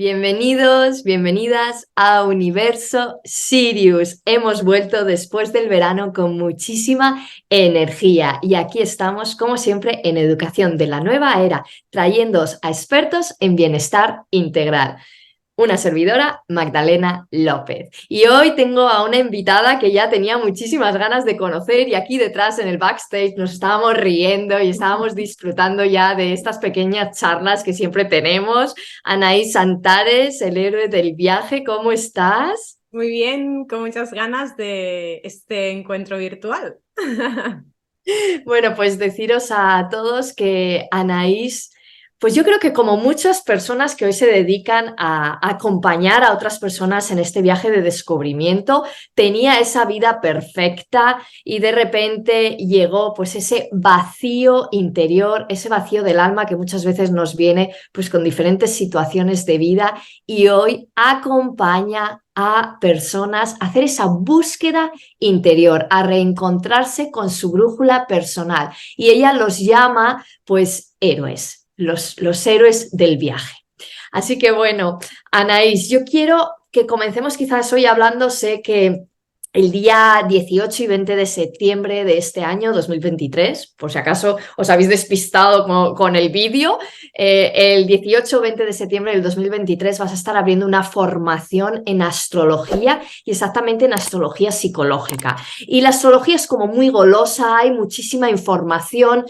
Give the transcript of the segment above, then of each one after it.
Bienvenidos, bienvenidas a Universo Sirius. Hemos vuelto después del verano con muchísima energía y aquí estamos, como siempre, en Educación de la Nueva Era, trayéndoos a expertos en bienestar integral. Una servidora, Magdalena López. Y hoy tengo a una invitada que ya tenía muchísimas ganas de conocer y aquí detrás en el backstage nos estábamos riendo y estábamos disfrutando ya de estas pequeñas charlas que siempre tenemos. Anaís Antares, el héroe del viaje, ¿cómo estás? Muy bien, con muchas ganas de este encuentro virtual. Bueno, pues deciros a todos que Anaís, pues yo creo que como muchas personas que hoy se dedican a acompañar a otras personas en este viaje de descubrimiento, tenía esa vida perfecta y de repente llegó pues ese vacío interior, ese vacío del alma que muchas veces nos viene pues con diferentes situaciones de vida y hoy acompaña a personas a hacer esa búsqueda interior, a reencontrarse con su brújula personal. Y ella los llama, pues, héroes, los héroes del viaje. Así que bueno, Anaís, yo quiero que comencemos quizás hoy hablando, sé que el día 18 y 20 de septiembre de este año 2023, por si acaso os habéis despistado con el vídeo, el 18 o 20 de septiembre del 2023 vas a estar abriendo una formación en astrología y exactamente en astrología psicológica. Y la astrología es como muy golosa, hay muchísima información.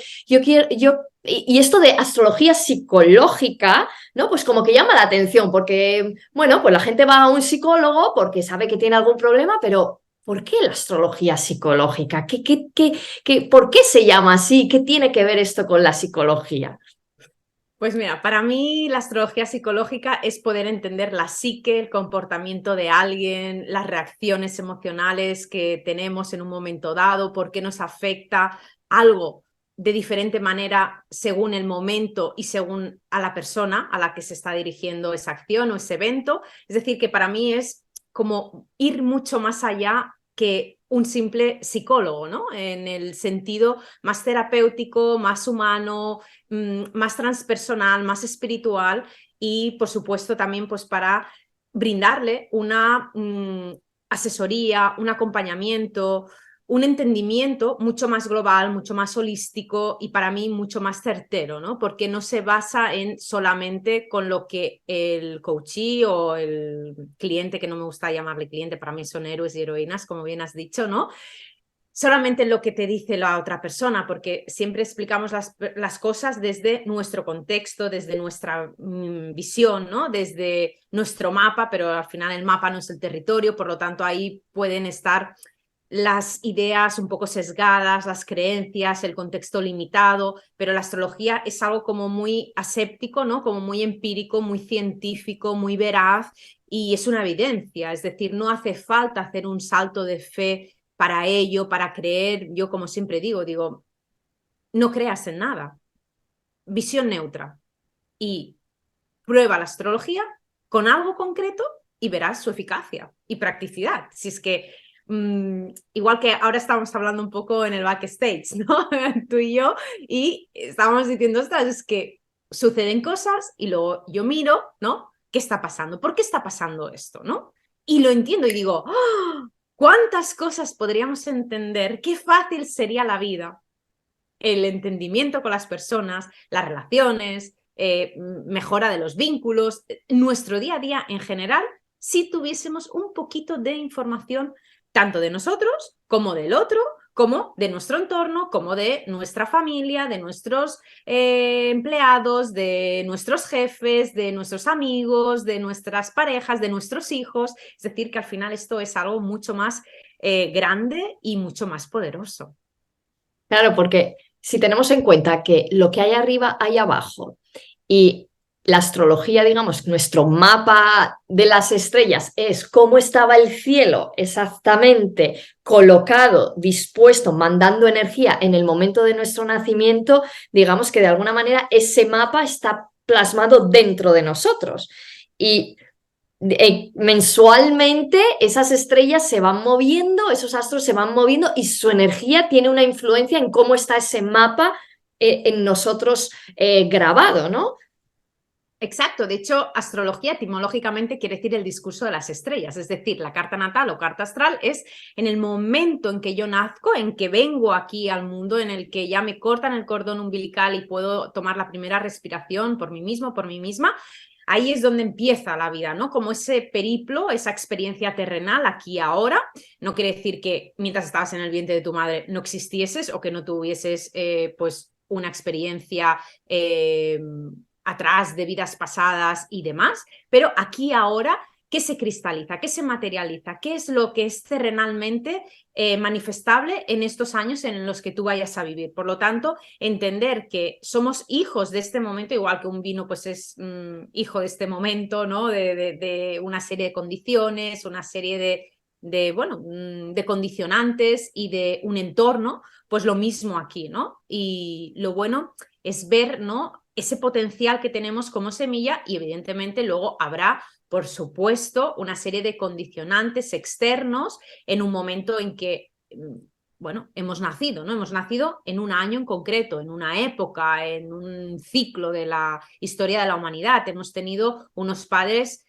Y esto de astrología psicológica, ¿no? Pues como que llama la atención, porque, bueno, pues la gente va a un psicólogo porque sabe que tiene algún problema, pero ¿por qué la astrología psicológica? ¿Por qué se llama así? ¿Qué tiene que ver esto con la psicología? Pues mira, para mí la astrología psicológica es poder entender la psique, el comportamiento de alguien, las reacciones emocionales que tenemos en un momento dado, por qué nos afecta algo de diferente manera según el momento y según a la persona a la que se está dirigiendo esa acción o ese evento. Es decir, que para mí es como ir mucho más allá que un simple psicólogo, ¿no? En el sentido más terapéutico, más humano, más transpersonal, más espiritual y, por supuesto, también pues para brindarle una asesoría, un acompañamiento, un entendimiento mucho más global, mucho más holístico y para mí mucho más certero, ¿no? Porque no se basa en solamente con lo que el coachee o el cliente, que no me gusta llamarle cliente, para mí son héroes y heroínas, como bien has dicho, ¿no? Solamente lo que te dice la otra persona, porque siempre explicamos las cosas desde nuestro contexto, desde nuestra visión, ¿no? Desde nuestro mapa, pero al final el mapa no es el territorio, por lo tanto ahí pueden estar las ideas un poco sesgadas, las creencias, el contexto limitado, pero la astrología es algo como muy aséptico, ¿no? Como muy empírico, muy científico, muy veraz y es una evidencia, es decir, no hace falta hacer un salto de fe para ello, para creer. Yo, como siempre digo, no creas en nada, visión neutra y prueba la astrología con algo concreto y verás su eficacia y practicidad. Si es que igual que ahora estamos hablando un poco en el backstage, ¿no? Tú y yo, y estábamos diciendo, ostras, es que suceden cosas y luego yo miro, ¿no? ¿Qué está pasando? ¿Por qué está pasando esto, no? Y lo entiendo y digo, ¡oh! ¿Cuántas cosas podríamos entender? Qué fácil sería la vida, el entendimiento con las personas, las relaciones, mejora de los vínculos, nuestro día a día en general, si tuviésemos un poquito de información tanto de nosotros como del otro, como de nuestro entorno, como de nuestra familia, de nuestros empleados, de nuestros jefes, de nuestros amigos, de nuestras parejas, de nuestros hijos. Es decir, que al final esto es algo mucho más grande y mucho más poderoso. Claro, porque si tenemos en cuenta que lo que hay arriba hay abajo y la astrología, digamos, nuestro mapa de las estrellas es cómo estaba el cielo exactamente colocado, dispuesto, mandando energía en el momento de nuestro nacimiento, digamos que de alguna manera ese mapa está plasmado dentro de nosotros. Y mensualmente esas estrellas se van moviendo, esos astros se van moviendo y su energía tiene una influencia en cómo está ese mapa en nosotros grabado, ¿no? Exacto, de hecho, astrología etimológicamente quiere decir el discurso de las estrellas, es decir, la carta natal o carta astral es en el momento en que yo nazco, en que vengo aquí al mundo, en el que ya me cortan el cordón umbilical y puedo tomar la primera respiración por mí mismo, por mí misma. Ahí es donde empieza la vida, ¿no? Como ese periplo, esa experiencia terrenal aquí y ahora. No quiere decir que mientras estabas en el vientre de tu madre no existieses o que no tuvieses, pues, una experiencia atrás de vidas pasadas y demás, pero aquí ahora, ¿qué se cristaliza? ¿Qué se materializa? ¿Qué es lo que es terrenalmente manifestable en estos años en los que tú vayas a vivir? Por lo tanto, entender que somos hijos de este momento, igual que un vino pues es hijo de este momento, ¿no? De una serie de condiciones, una serie bueno, de condicionantes y de un entorno, pues lo mismo aquí, ¿no? Y lo bueno es ver, ¿no?, ese potencial que tenemos como semilla y evidentemente luego habrá, por supuesto, una serie de condicionantes externos en un momento en que, bueno, hemos nacido, ¿no? Hemos nacido en un año en concreto, en una época, en un ciclo de la historia de la humanidad. Hemos tenido unos padres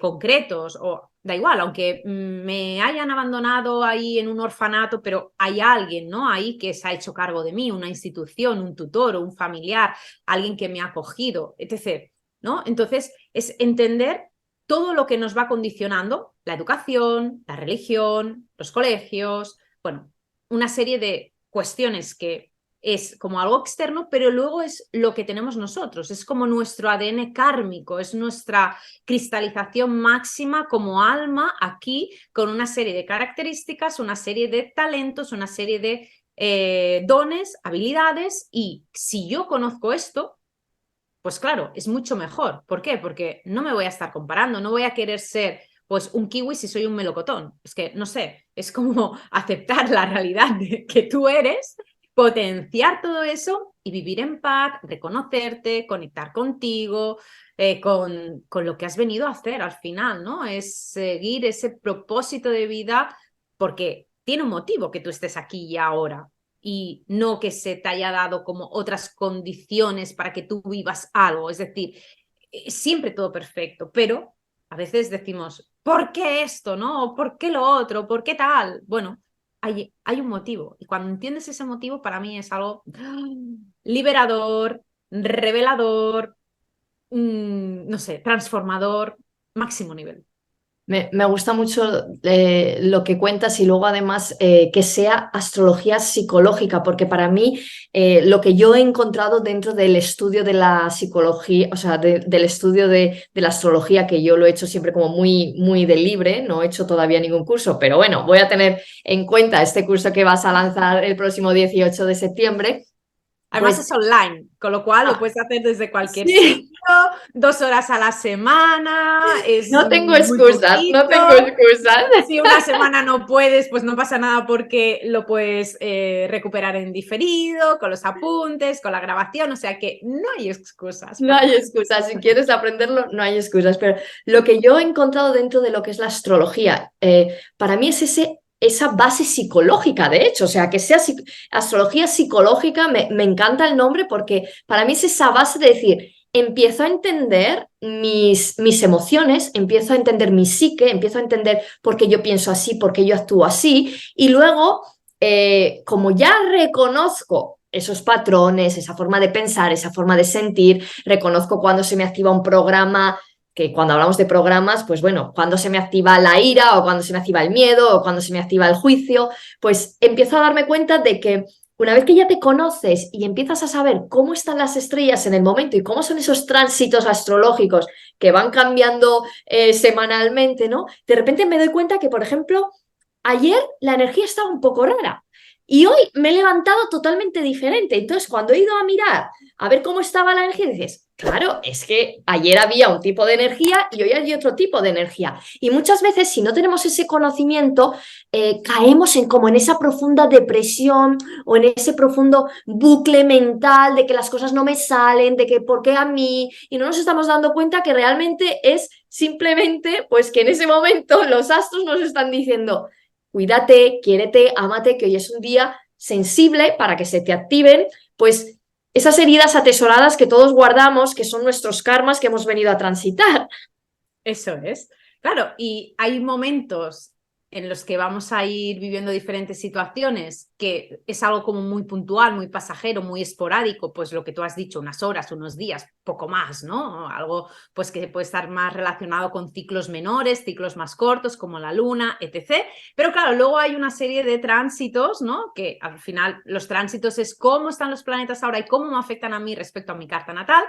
concretos, o da igual, aunque me hayan abandonado ahí en un orfanato, pero hay alguien, ¿no?, ahí que se ha hecho cargo de mí, una institución, un tutor o un familiar, alguien que me ha acogido, etc., ¿no? Entonces, es entender todo lo que nos va condicionando, la educación, la religión, los colegios, bueno, una serie de cuestiones que es como algo externo, pero luego es lo que tenemos nosotros, es como nuestro ADN kármico, es nuestra cristalización máxima como alma aquí, con una serie de características, una serie de talentos, una serie de dones, habilidades, y si yo conozco esto, pues claro, es mucho mejor. ¿Por qué? Porque no me voy a estar comparando, no voy a querer ser pues un kiwi si soy un melocotón. Es que, no sé, es como aceptar la realidad de que tú eres, potenciar todo eso y vivir en paz, reconocerte, conectar contigo, con lo que has venido a hacer al final, ¿no? Es seguir ese propósito de vida porque tiene un motivo que tú estés aquí y ahora y no que se te haya dado como otras condiciones para que tú vivas algo. Es decir, siempre todo perfecto, pero a veces decimos, ¿por qué esto? ¿No? ¿Por qué lo otro? ¿Por qué tal? Bueno, hay un motivo. Y cuando entiendes ese motivo, para mí es algo liberador, revelador, no sé, transformador, máximo nivel. Me gusta mucho lo que cuentas y luego además que sea astrología psicológica, porque para mí lo que yo he encontrado dentro del estudio de la psicología, o sea, del estudio de la astrología, que yo lo he hecho siempre como muy, muy de libre, no he hecho todavía ningún curso, pero bueno, voy a tener en cuenta este curso que vas a lanzar el próximo 18 de septiembre. Además Pues es online, con lo cual lo ah, puedes hacer desde cualquier sí, sitio, 2 horas a la semana, es no tengo muy excusas, no poquito. tengo excusas. Si una semana no puedes, pues no pasa nada porque lo puedes recuperar en diferido, con los apuntes, con la grabación, o sea que no hay excusas No para hay nada. excusas, si quieres aprenderlo, no hay excusas, pero lo que yo he encontrado dentro de lo que es la astrología, para mí es esa base psicológica, de hecho, o sea, que sea astrología psicológica, me encanta el nombre porque para mí es esa base de decir, empiezo a entender mis emociones, empiezo a entender mi psique, empiezo a entender por qué yo pienso así, por qué yo actúo así, y luego, como ya reconozco esos patrones, esa forma de pensar, esa forma de sentir, reconozco cuando se me activa un programa, que cuando hablamos de programas, pues bueno, cuando se me activa la ira o cuando se me activa el miedo o cuando se me activa el juicio, pues empiezo a darme cuenta de que una vez que ya te conoces y empiezas a saber cómo están las estrellas en el momento y cómo son esos tránsitos astrológicos que van cambiando semanalmente, ¿no? De repente me doy cuenta que, por ejemplo, ayer la energía estaba un poco rara. Y hoy me he levantado totalmente diferente. Entonces, cuando he ido a mirar a ver cómo estaba la energía, dices, claro, es que ayer había un tipo de energía y hoy hay otro tipo de energía. Y muchas veces, si no tenemos ese conocimiento, caemos como en esa profunda depresión o en ese profundo bucle mental de que las cosas no me salen, de que por qué a mí, y no nos estamos dando cuenta que realmente es simplemente, pues que en ese momento los astros nos están diciendo, cuídate, quiérete, ámate, que hoy es un día sensible para que se te activen, pues esas heridas atesoradas que todos guardamos, que son nuestros karmas que hemos venido a transitar. Eso es. Claro, y hay momentos en los que vamos a ir viviendo diferentes situaciones, que es algo como muy puntual, muy pasajero, muy esporádico, pues lo que tú has dicho, unas horas, unos días, poco más, ¿no? Algo pues que puede estar más relacionado con ciclos menores, ciclos más cortos, como la luna, etc. Pero claro, luego hay una serie de tránsitos, ¿no? Que al final los tránsitos es cómo están los planetas ahora y cómo me afectan a mí respecto a mi carta natal,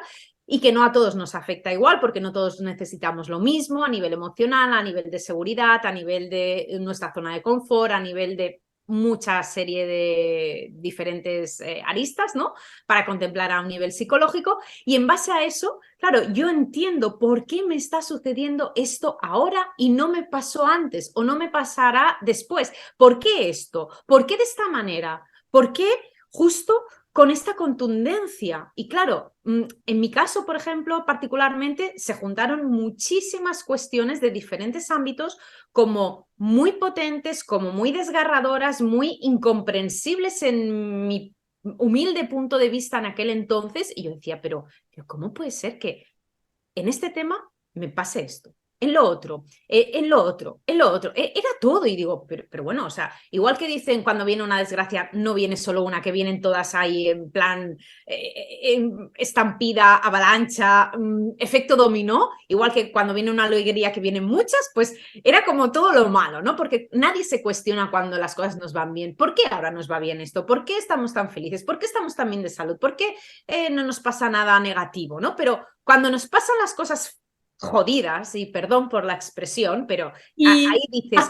y que no a todos nos afecta igual, porque no todos necesitamos lo mismo a nivel emocional, a nivel de seguridad, a nivel de nuestra zona de confort, a nivel de mucha serie de diferentes aristas, ¿no? Para contemplar a un nivel psicológico. Y en base a eso, claro, yo entiendo por qué me está sucediendo esto ahora y no me pasó antes o no me pasará después. ¿Por qué esto? ¿Por qué de esta manera? ¿Por qué justo con esta contundencia? Y claro, en mi caso, por ejemplo, particularmente, se juntaron muchísimas cuestiones de diferentes ámbitos, como muy potentes, como muy desgarradoras, muy incomprensibles en mi humilde punto de vista en aquel entonces. Y yo decía, pero ¿cómo puede ser que en este tema me pase esto? En lo otro, en lo otro, en lo otro. Era todo. Y digo, pero bueno, o sea, igual que dicen cuando viene una desgracia, no viene solo una, que vienen todas ahí en plan estampida, avalancha, efecto dominó, igual que cuando viene una alegría que vienen muchas, pues era como todo lo malo, ¿no? Porque nadie se cuestiona cuando las cosas nos van bien. ¿Por qué ahora nos va bien esto? ¿Por qué estamos tan felices? ¿Por qué estamos tan bien de salud? ¿Por qué no nos pasa nada negativo, ¿no? Pero cuando nos pasan las cosas jodidas, y perdón por la expresión, pero ahí Y dices,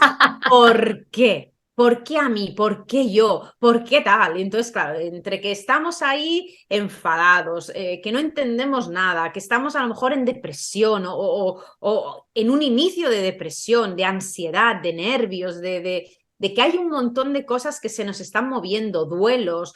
¿por qué? ¿Por qué a mí? ¿Por qué yo? ¿Por qué tal? Y entonces, claro, entre que estamos ahí enfadados, que no entendemos nada, que estamos a lo mejor en depresión o en un inicio de depresión, de ansiedad, de nervios, de que hay un montón de cosas que se nos están moviendo, duelos,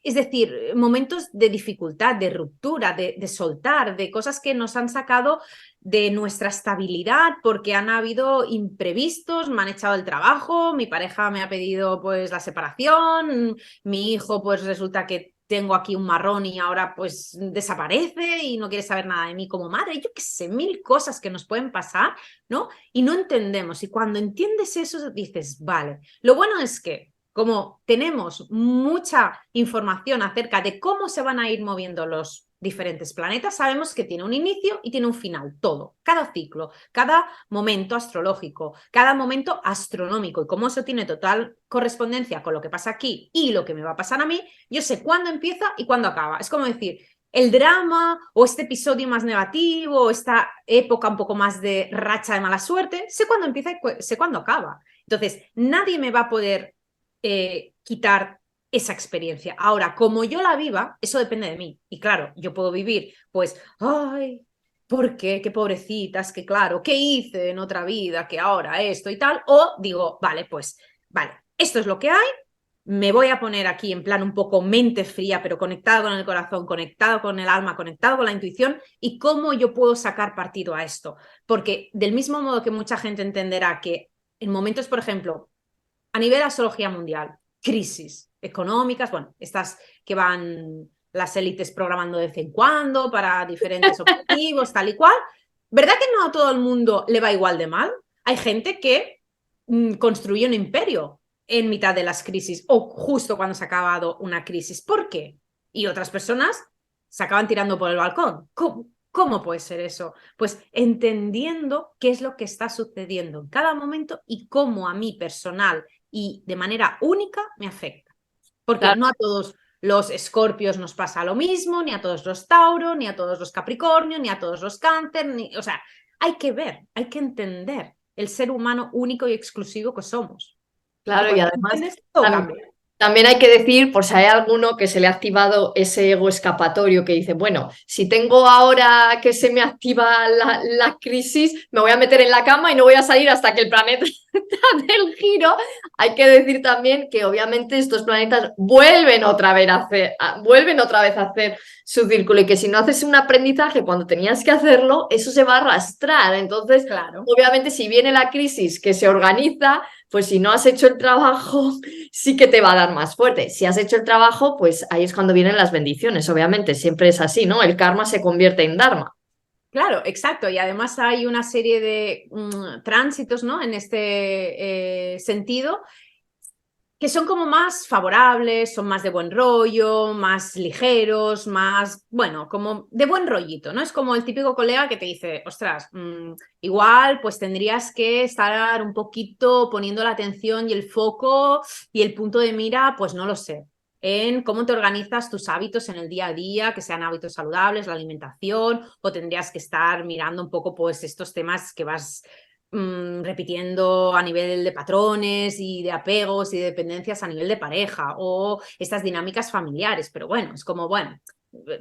es decir, momentos de dificultad, de ruptura, de soltar, de cosas que nos han sacado de nuestra estabilidad porque han habido imprevistos, me han echado el trabajo, mi pareja me ha pedido pues la separación, mi hijo pues resulta que tengo aquí un marrón y ahora pues desaparece y no quiere saber nada de mí como madre. Yo qué sé, mil cosas que nos pueden pasar, ¿no? Y no entendemos. Y cuando entiendes eso dices, vale, lo bueno es que como tenemos mucha información acerca de cómo se van a ir moviendo los diferentes planetas, sabemos que tiene un inicio y tiene un final, todo, cada ciclo, cada momento astrológico, cada momento astronómico, y como eso tiene total correspondencia con lo que pasa aquí y lo que me va a pasar a mí, yo sé cuándo empieza y cuándo acaba. Es como decir, el drama o este episodio más negativo o esta época un poco más de racha de mala suerte, sé cuándo empieza y sé cuándo acaba. Entonces, nadie me va a poder quitar esa experiencia. Ahora, como yo la viva, eso depende de mí. Y claro, yo puedo vivir, pues, ay, ¿por qué? Qué pobrecitas, que claro, ¿qué hice en otra vida? Que ahora esto y tal. O digo, vale, pues, vale, esto es lo que hay. Me voy a poner aquí en plan un poco mente fría, pero conectado con el corazón, conectado con el alma, conectado con la intuición, y cómo yo puedo sacar partido a esto. Porque del mismo modo que mucha gente entenderá que en momentos, por ejemplo, a nivel de astrología mundial, crisis económicas, bueno, estas que van las élites programando de vez en cuando para diferentes objetivos, tal y cual. ¿Verdad que no a todo el mundo le va igual de mal? Hay gente que construye un imperio en mitad de las crisis o justo cuando se ha acabado una crisis. ¿Por qué? Y otras personas se acaban tirando por el balcón. ¿Cómo puede ser eso? Pues entendiendo qué es lo que está sucediendo en cada momento y cómo a mí personal y de manera única me afecta. Porque claro, no a todos los escorpios nos pasa lo mismo, ni a todos los Tauro, ni a todos los Capricornio, ni a todos los Cáncer, o sea, hay que ver, hay que entender el ser humano único y exclusivo que somos. Y claro, y cuando además entiendes, todo cambia. también hay que decir, por si hay alguno que se le ha activado ese ego escapatorio que dice, bueno, si tengo ahora que se me activa la crisis, me voy a meter en la cama y no voy a salir hasta que el planeta del giro, hay que decir también que obviamente estos planetas vuelven otra vez a hacer su círculo y que si no haces un aprendizaje cuando tenías que hacerlo, eso se va a arrastrar. Entonces, Claro. obviamente, si viene la crisis que se organiza, pues si no has hecho el trabajo, sí que te va a dar más fuerte. Si has hecho el trabajo, pues ahí es cuando vienen las bendiciones, obviamente, siempre es así, ¿no? El karma se convierte en dharma. Claro, exacto. Y además hay una serie de tránsitos, ¿no? En este sentido, que son como más favorables, son más de buen rollo, más ligeros, más, bueno, como de buen rollito, ¿no? Es como el típico colega que te dice, ostras, igual pues tendrías que estar un poquito poniendo la atención y el foco y el punto de mira, pues no lo sé, en cómo te organizas tus hábitos en el día a día, que sean hábitos saludables, la alimentación, o tendrías que estar mirando un poco pues estos temas que vas repitiendo a nivel de patrones y de apegos y de dependencias a nivel de pareja o estas dinámicas familiares. Pero bueno, es como, bueno,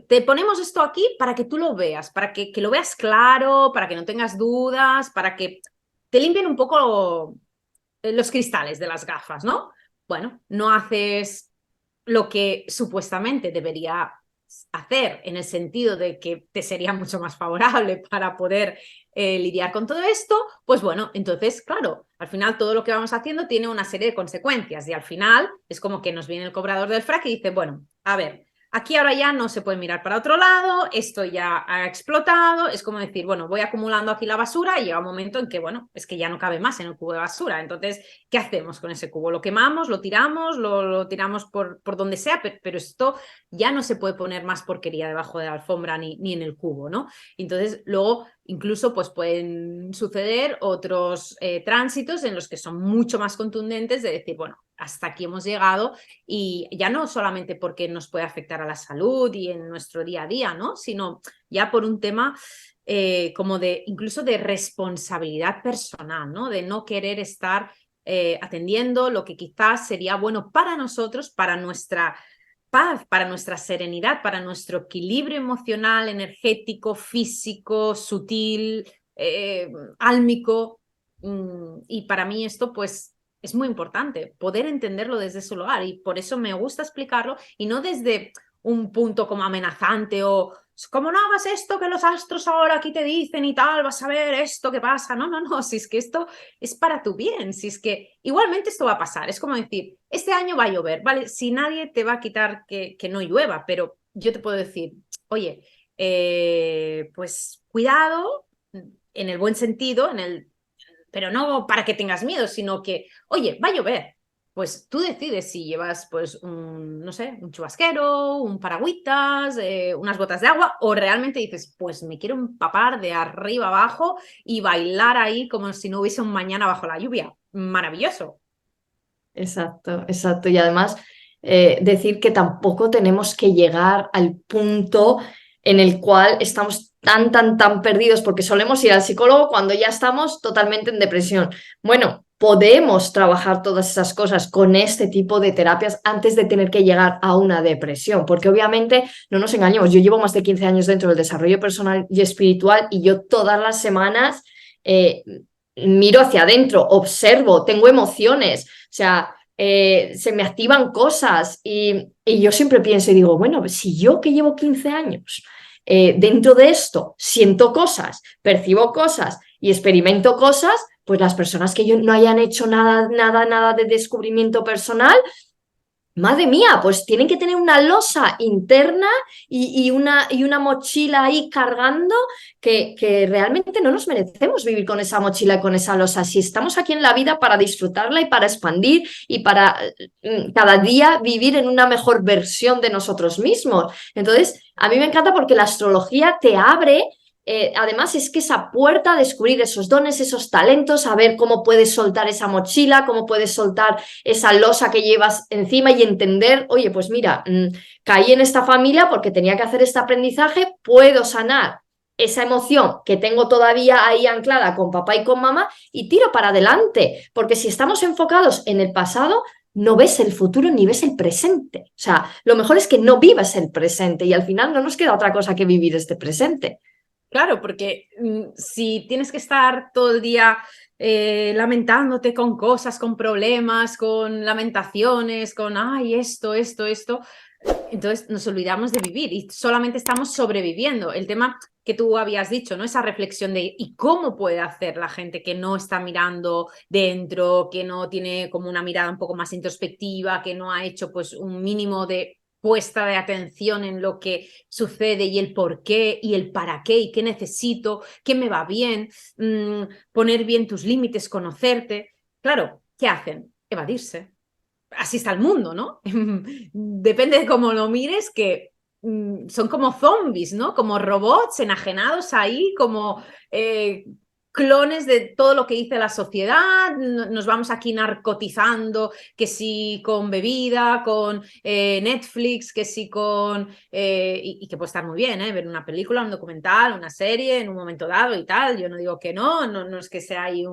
te ponemos esto aquí para que tú lo veas, para que lo veas claro, para que no tengas dudas, para que te limpien un poco los cristales de las gafas, ¿no? Bueno, no haces lo que supuestamente debería hacer en el sentido de que te sería mucho más favorable para poder lidiar con todo esto, pues bueno, entonces, claro, al final todo lo que vamos haciendo tiene una serie de consecuencias y al final es como que nos viene el cobrador del frac y dice, bueno, a ver, aquí ahora ya no se puede mirar para otro lado, esto ya ha explotado, es como decir, bueno, voy acumulando aquí la basura y llega un momento en que, bueno, es que ya no cabe más en el cubo de basura, entonces, ¿qué hacemos con ese cubo? ¿Lo quemamos, lo tiramos, lo tiramos por donde sea? Pero esto ya no se puede poner más porquería debajo de la alfombra ni en el cubo, ¿no? Entonces, luego incluso pues pueden suceder otros tránsitos en los que son mucho más contundentes de decir, bueno, hasta aquí hemos llegado y ya no solamente porque nos puede afectar a la salud y en nuestro día a día, ¿no? Sino ya por un tema como de incluso de responsabilidad personal, ¿no? De no querer estar atendiendo lo que quizás sería bueno para nosotros, para nuestra paz, para nuestra serenidad, para nuestro equilibrio emocional, energético, físico, sutil, álmico. Y para mí esto pues es muy importante, poder entenderlo desde ese lugar y por eso me gusta explicarlo y no desde un punto como amenazante o como no hagas esto que los astros ahora aquí te dicen y tal, vas a ver esto que pasa. No, no, no, si es que esto es para tu bien, si es que igualmente esto va a pasar. Es como decir, este año va a llover, ¿vale? Si nadie te va a quitar que no llueva, pero yo te puedo decir, oye, pues cuidado en el buen sentido, pero no para que tengas miedo, sino que, oye, va a llover. Pues tú decides si llevas, pues, no sé, un chubasquero, un paragüitas, unas gotas de agua, o realmente dices, pues me quiero empapar de arriba abajo y bailar ahí como si no hubiese un mañana bajo la lluvia. Maravilloso. Exacto, exacto. Y además, decir que tampoco tenemos que llegar al punto en el cual estamos tan perdidos, porque solemos ir al psicólogo cuando ya estamos totalmente en depresión. Bueno, podemos trabajar todas esas cosas con este tipo de terapias antes de tener que llegar a una depresión, porque obviamente no nos engañemos, yo llevo más de 15 años dentro del desarrollo personal y espiritual y yo todas las semanas miro hacia adentro, observo, tengo emociones. O sea, se me activan cosas y yo siempre pienso y digo, bueno, si yo que llevo 15 años dentro de esto siento cosas, percibo cosas y experimento cosas, pues las personas que yo no hayan hecho nada de descubrimiento personal, madre mía, pues tienen que tener una losa interna y una mochila ahí cargando que realmente no nos merecemos vivir con esa mochila y con esa losa. Si estamos aquí en la vida para disfrutarla y para expandir y para cada día vivir en una mejor versión de nosotros mismos. Entonces, a mí me encanta porque la astrología te abre. Además, es que esa puerta a descubrir esos dones, esos talentos, a ver cómo puedes soltar esa mochila, cómo puedes soltar esa losa que llevas encima y entender, oye, pues mira, caí en esta familia porque tenía que hacer este aprendizaje, puedo sanar esa emoción que tengo todavía ahí anclada con papá y con mamá y tiro para adelante, porque si estamos enfocados en el pasado, no ves el futuro ni ves el presente. O sea, lo mejor es que no vivas el presente y al final no nos queda otra cosa que vivir este presente. Claro, porque si tienes que estar todo el día lamentándote con cosas, con problemas, con lamentaciones, con, ay, esto, entonces nos olvidamos de vivir y solamente estamos sobreviviendo. El tema que tú habías dicho, ¿no? Esa reflexión de ¿y cómo puede hacer la gente que no está mirando dentro, que no tiene como una mirada un poco más introspectiva, que no ha hecho pues un mínimo de puesta de atención en lo que sucede y el por qué y el para qué y qué necesito, qué me va bien, poner bien tus límites, conocerte? Claro, ¿qué hacen? Evadirse. Así está el mundo, ¿no? Depende de cómo lo mires, que son como zombies, ¿no? Como robots enajenados ahí, como clones de todo lo que dice la sociedad. Nos vamos aquí narcotizando, que sí con bebida, con Netflix, que sí con... y que puede estar muy bien, ¿eh? Ver una película, un documental, una serie en un momento dado y tal. Yo no digo que no es que sea ahí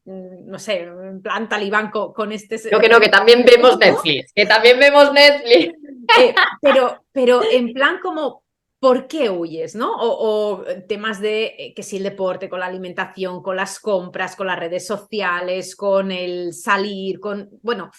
no sé, un plan talibán con este... Creo que no, que también vemos Netflix, que también vemos Netflix. Pero en plan como, ¿por qué huyes? ¿No? O temas de que si el deporte, con la alimentación, con las compras, con las redes sociales, con el salir, con... Bueno,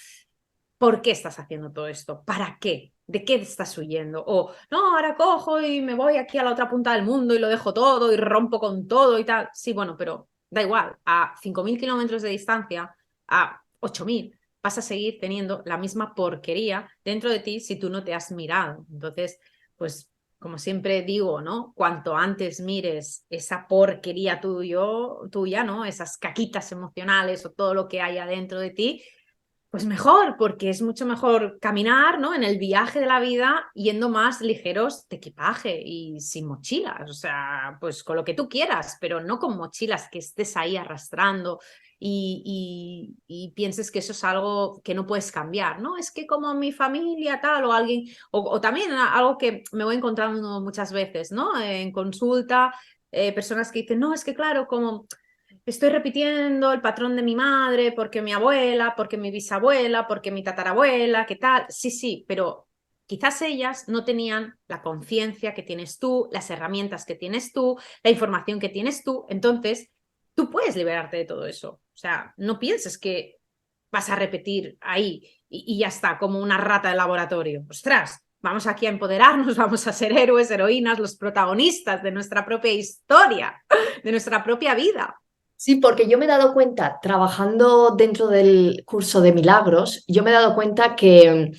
¿por qué estás haciendo todo esto? ¿Para qué? ¿De qué estás huyendo? O, no, ahora cojo y me voy aquí a la otra punta del mundo y lo dejo todo y rompo con todo y tal. Sí, bueno, pero da igual, a 5.000 kilómetros de distancia, a 8.000, vas a seguir teniendo la misma porquería dentro de ti si tú no te has mirado. Entonces, pues, como siempre digo, ¿no? Cuanto antes mires esa porquería tuya, ¿no? Esas caquitas emocionales o todo lo que hay adentro de ti, pues mejor, porque es mucho mejor caminar, ¿no? En el viaje de la vida yendo más ligeros de equipaje y sin mochilas, o sea, pues con lo que tú quieras, pero no con mochilas que estés ahí arrastrando y pienses que eso es algo que no puedes cambiar, ¿no? Es que como mi familia tal o alguien, o también algo que me voy encontrando muchas veces, ¿no? En consulta, personas que dicen, no, es que claro, como estoy repitiendo el patrón de mi madre, porque mi abuela, porque mi bisabuela, porque mi tatarabuela, ¿qué tal? Sí, sí, pero quizás ellas no tenían la conciencia que tienes tú, las herramientas que tienes tú, la información que tienes tú. Entonces, tú puedes liberarte de todo eso. O sea, no pienses que vas a repetir ahí y ya está, como una rata de laboratorio. Ostras, vamos aquí a empoderarnos, vamos a ser héroes, heroínas, los protagonistas de nuestra propia historia, de nuestra propia vida. Sí, porque yo me he dado cuenta, trabajando dentro del curso de milagros, yo me he dado cuenta que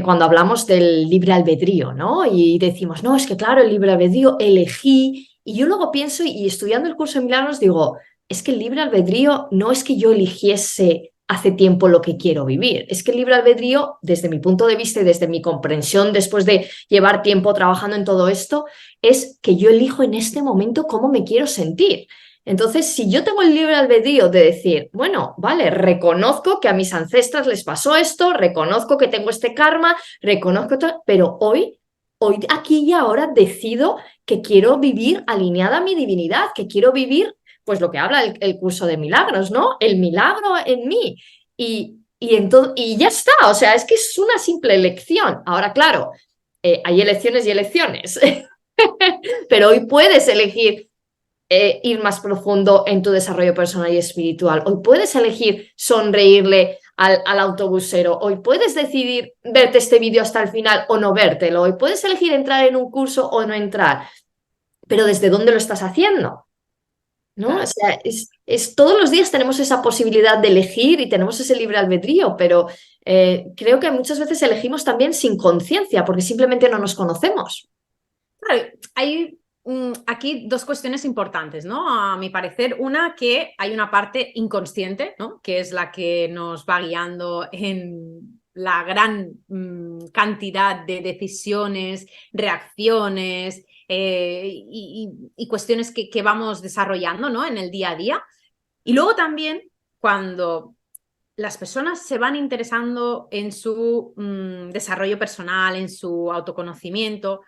cuando hablamos del libre albedrío, ¿no? Y decimos, no, es que claro, el libre albedrío, elegí. Y yo luego pienso y estudiando el curso de milagros digo, es que el libre albedrío no es que yo eligiese hace tiempo lo que quiero vivir, es que el libre albedrío, desde mi punto de vista y desde mi comprensión, después de llevar tiempo trabajando en todo esto, es que yo elijo en este momento cómo me quiero sentir. Entonces, si yo tengo el libre albedrío de decir, bueno, vale, reconozco que a mis ancestras les pasó esto, reconozco que tengo este karma, reconozco todo, pero hoy aquí y ahora decido que quiero vivir alineada a mi divinidad, que quiero vivir, pues lo que habla el curso de milagros, ¿no? El milagro en mí. Y ya está, o sea, es que es una simple elección. Ahora, claro, hay elecciones y elecciones, pero hoy puedes elegir ir más profundo en tu desarrollo personal y espiritual. Hoy puedes elegir sonreírle al autobusero. Hoy puedes decidir verte este vídeo hasta el final o no vértelo. Hoy puedes elegir entrar en un curso o no entrar. Pero ¿desde dónde lo estás haciendo? ¿No? O Claro. sea, todos los días tenemos esa posibilidad de elegir y tenemos ese libre albedrío, pero creo que muchas veces elegimos también sin conciencia porque simplemente no nos conocemos. Claro, hay aquí dos cuestiones importantes, ¿no? A mi parecer, una, que hay una parte inconsciente, ¿no? Que es la que nos va guiando en la gran cantidad de decisiones, reacciones y cuestiones que vamos desarrollando, ¿no? En el día a día. Y luego también cuando las personas se van interesando en su desarrollo personal, en su autoconocimiento.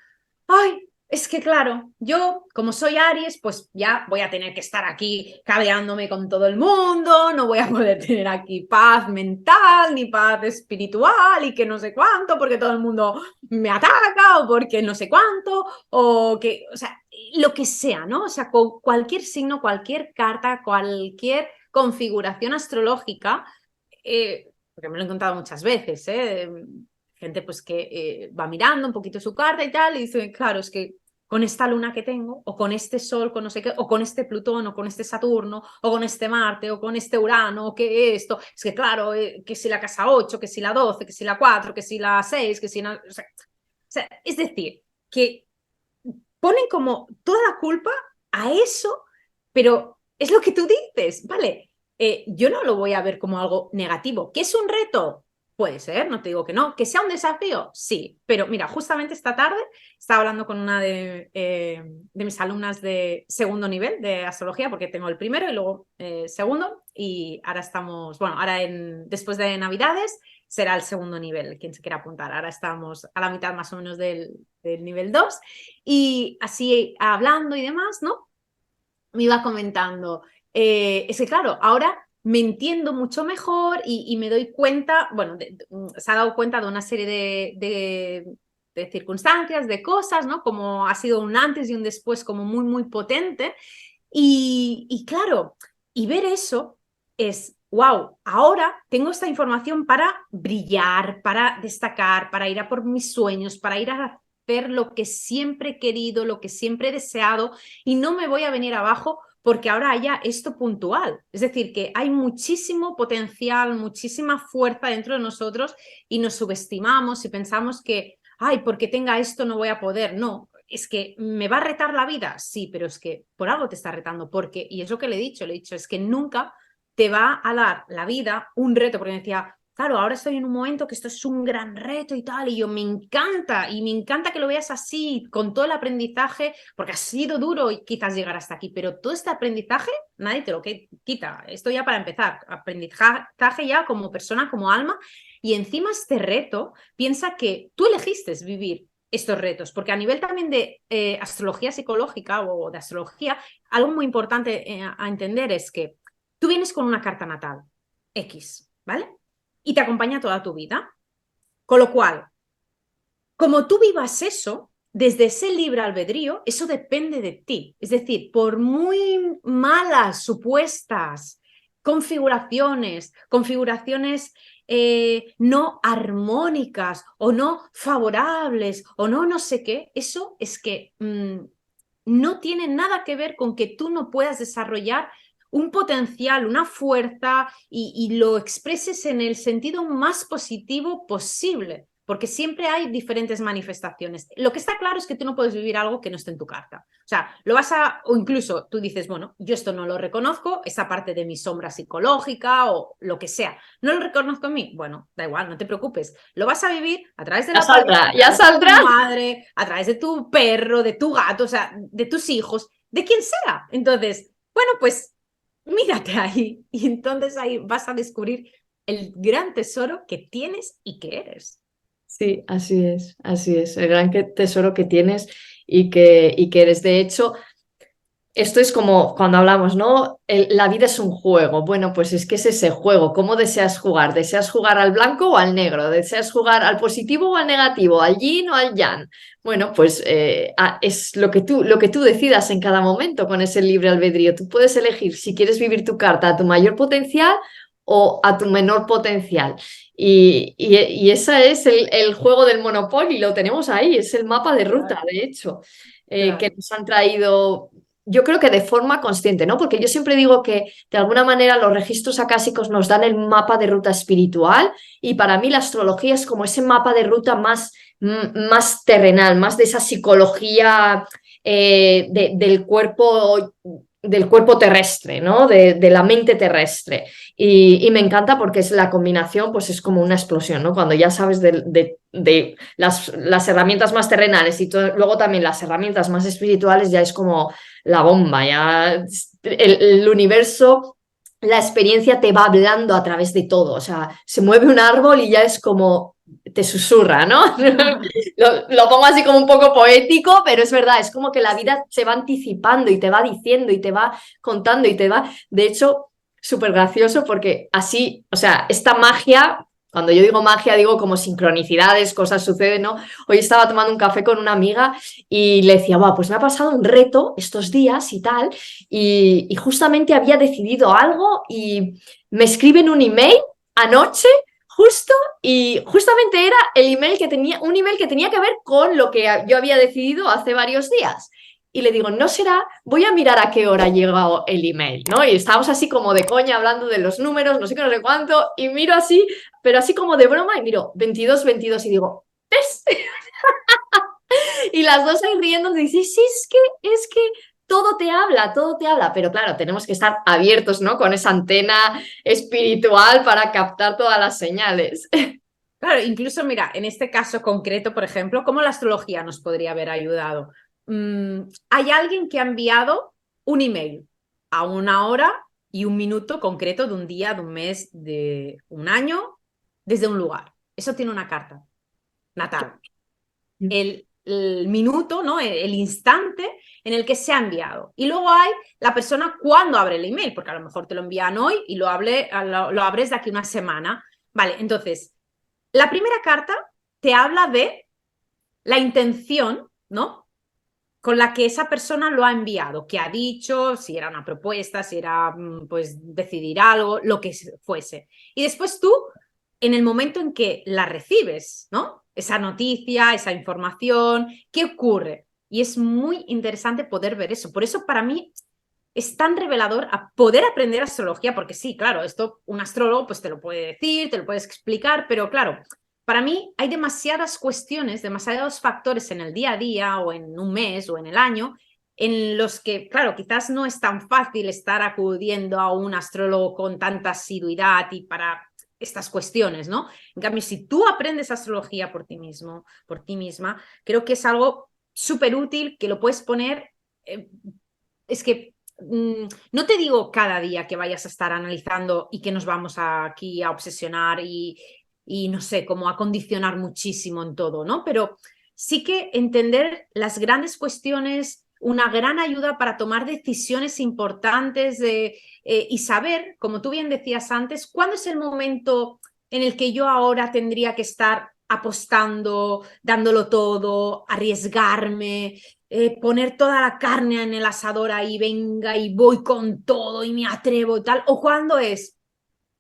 Ay, es que claro, yo como soy Aries, pues ya voy a tener que estar aquí cabreándome con todo el mundo, no voy a poder tener aquí paz mental ni paz espiritual y que no sé cuánto, porque todo el mundo me ataca o porque no sé cuánto, o que, o sea, lo que sea, ¿no? O sea, con cualquier signo, cualquier carta, cualquier configuración astrológica, porque me lo he encontrado muchas veces, gente pues que va mirando un poquito su carta y tal, y dice, claro, es que con esta luna que tengo, o con este sol, con no sé qué, o con este Plutón, o con este Saturno, o con este Marte, o con este Urano, o que esto, es que claro, que si la casa 8, que si la 12, que si la 4, que si la 6, que si no, o sea, es decir, que ponen como toda la culpa a eso, pero es lo que tú dices, ¿vale? Yo no lo voy a ver como algo negativo. ¿Que es un reto? Puede ser, no te digo que no. ¿Que sea un desafío? Sí. Pero mira, justamente esta tarde estaba hablando con una de mis alumnas de segundo nivel de astrología, porque tengo el primero y luego segundo, y ahora estamos, bueno, ahora después de Navidades será el segundo nivel, quien se quiera apuntar. Ahora estamos a la mitad más o menos del nivel 2 y así hablando y demás, ¿no? Me iba comentando, es que claro, ahora me entiendo mucho mejor y me doy cuenta, bueno, se ha dado cuenta de una serie de circunstancias, de cosas, ¿no? Como ha sido un antes y un después como muy, muy potente. Y claro, y ver eso es, wow, ahora tengo esta información para brillar, para destacar, para ir a por mis sueños, para ir a hacer lo que siempre he querido, lo que siempre he deseado, y no me voy a venir abajo porque ahora haya esto puntual. Es decir, que hay muchísimo potencial, muchísima fuerza dentro de nosotros y nos subestimamos y pensamos que, ay, porque tenga esto no voy a poder. No, es que me va a retar la vida. Sí, pero es que por algo te está retando, porque, y es lo que le he dicho, es que nunca te va a dar la vida un reto, porque me decía, claro, ahora estoy en un momento que esto es un gran reto y tal, y yo me encanta, y me encanta que lo veas así, con todo el aprendizaje, porque ha sido duro quizás llegar hasta aquí, pero todo este aprendizaje nadie te lo quita. Esto ya para empezar, aprendizaje ya como persona, como alma, y encima este reto, piensa que tú elegiste vivir estos retos, porque a nivel también de astrología psicológica o de astrología, algo muy importante a entender es que tú vienes con una carta natal X, ¿vale? Y te acompaña toda tu vida. Con lo cual, como tú vivas eso, desde ese libre albedrío, eso depende de ti. Es decir, por muy malas supuestas configuraciones no armónicas o no favorables o no sé qué, eso es que no tiene nada que ver con que tú no puedas desarrollar un potencial, una fuerza y lo expreses en el sentido más positivo posible, porque siempre hay diferentes manifestaciones. Lo que está claro es que tú no puedes vivir algo que no esté en tu carta. O sea, lo vas a, o incluso tú dices, bueno, yo esto no lo reconozco, esa parte de mi sombra psicológica o lo que sea, no lo reconozco en mí. Bueno, da igual, no te preocupes. Lo vas a vivir a través de Ya la pareja, saldrá, a ya través de tu saldrá. madre, a través de tu perro, de tu gato, o sea, de tus hijos, de quien sea. Entonces, bueno, pues mírate ahí y entonces ahí vas a descubrir el gran tesoro que tienes y que eres. Sí, así es, el gran tesoro que tienes y que eres. De hecho, esto es como cuando hablamos, ¿no? La vida es un juego. Bueno, pues es que es ese juego. ¿Cómo deseas jugar? ¿Deseas jugar al blanco o al negro? ¿Deseas jugar al positivo o al negativo? ¿Al yin o al yang? Bueno, pues es lo que tú decidas en cada momento con ese libre albedrío. Tú puedes elegir si quieres vivir tu carta a tu mayor potencial o a tu menor potencial. Y ese es el juego del Monopoly, lo tenemos ahí, es el mapa de ruta, Claro, de hecho, que claro. nos han traído yo creo que de forma consciente, ¿no? Porque yo siempre digo que de alguna manera los registros acásicos nos dan el mapa de ruta espiritual y para mí la astrología es como ese mapa de ruta más terrenal, más de esa psicología del cuerpo terrestre, ¿no? De la mente terrestre. Y me encanta porque es la combinación, pues es como una explosión, ¿no? Cuando ya sabes de las herramientas más terrenales y luego también las herramientas más espirituales, ya es como la bomba, ya el universo, la experiencia te va hablando a través de todo, o sea, se mueve un árbol y ya es como te susurra, ¿no? Lo pongo así como un poco poético, pero es verdad, es como que la vida se va anticipando y te va diciendo y te va contando y te va, de hecho, súper gracioso porque así, o sea, esta magia Cuando yo digo magia, digo como sincronicidades, cosas suceden, ¿no? Hoy estaba tomando un café con una amiga y le decía, wow, pues me ha pasado un reto estos días y tal, y justamente había decidido algo y me escriben un email anoche, justo, y justamente era el email que tenía, un email que tenía que ver con lo que yo había decidido hace varios días. Y le digo, no será, voy a mirar a qué hora ha llegado el email, ¿no? Y estábamos así como de coña hablando de los números, no sé qué, no sé cuánto, y miro así, pero así como de broma, y miro 22, 22, y digo, ¿ves? Y las dos ahí riendo, y dice, sí, es que todo te habla, pero claro, tenemos que estar abiertos, ¿no? Con esa antena espiritual para captar todas las señales. Claro, incluso mira, en este caso concreto, por ejemplo, ¿cómo la astrología nos podría haber ayudado? Hay alguien que ha enviado un email a una hora y un minuto concreto de un día, de un mes, de un año, desde un lugar. Eso tiene una carta natal. El minuto, ¿no? El instante en el que se ha enviado. Y luego hay la persona cuando abre el email, porque a lo mejor te lo envían hoy y lo abres de aquí una semana. Vale, entonces, la primera carta te habla de la intención, ¿no? Con la que esa persona lo ha enviado, que ha dicho, si era una propuesta, si era pues decidir algo, lo que fuese. Y después tú, en el momento en que la recibes, ¿no? Esa noticia, esa información, ¿qué ocurre? Y es muy interesante poder ver eso. Por eso para mí es tan revelador a poder aprender astrología, porque sí, claro, esto un astrólogo pues te lo puede decir, te lo puedes explicar, pero claro, para mí hay demasiadas cuestiones, demasiados factores en el día a día o en un mes o en el año en los que, claro, quizás no es tan fácil estar acudiendo a un astrólogo con tanta asiduidad y para estas cuestiones, ¿no? En cambio, si tú aprendes astrología por ti mismo, por ti misma, creo que es algo súper útil que lo puedes poner, es que no te digo cada día que vayas a estar analizando y que nos vamos aquí a obsesionar y no sé, como a condicionar muchísimo en todo, ¿no? Pero sí que entender las grandes cuestiones, una gran ayuda para tomar decisiones importantes y saber, como tú bien decías antes, cuándo es el momento en el que yo ahora tendría que estar apostando, dándolo todo, arriesgarme, poner toda la carne en el asador ahí, venga y voy con todo y me atrevo y tal, o cuando es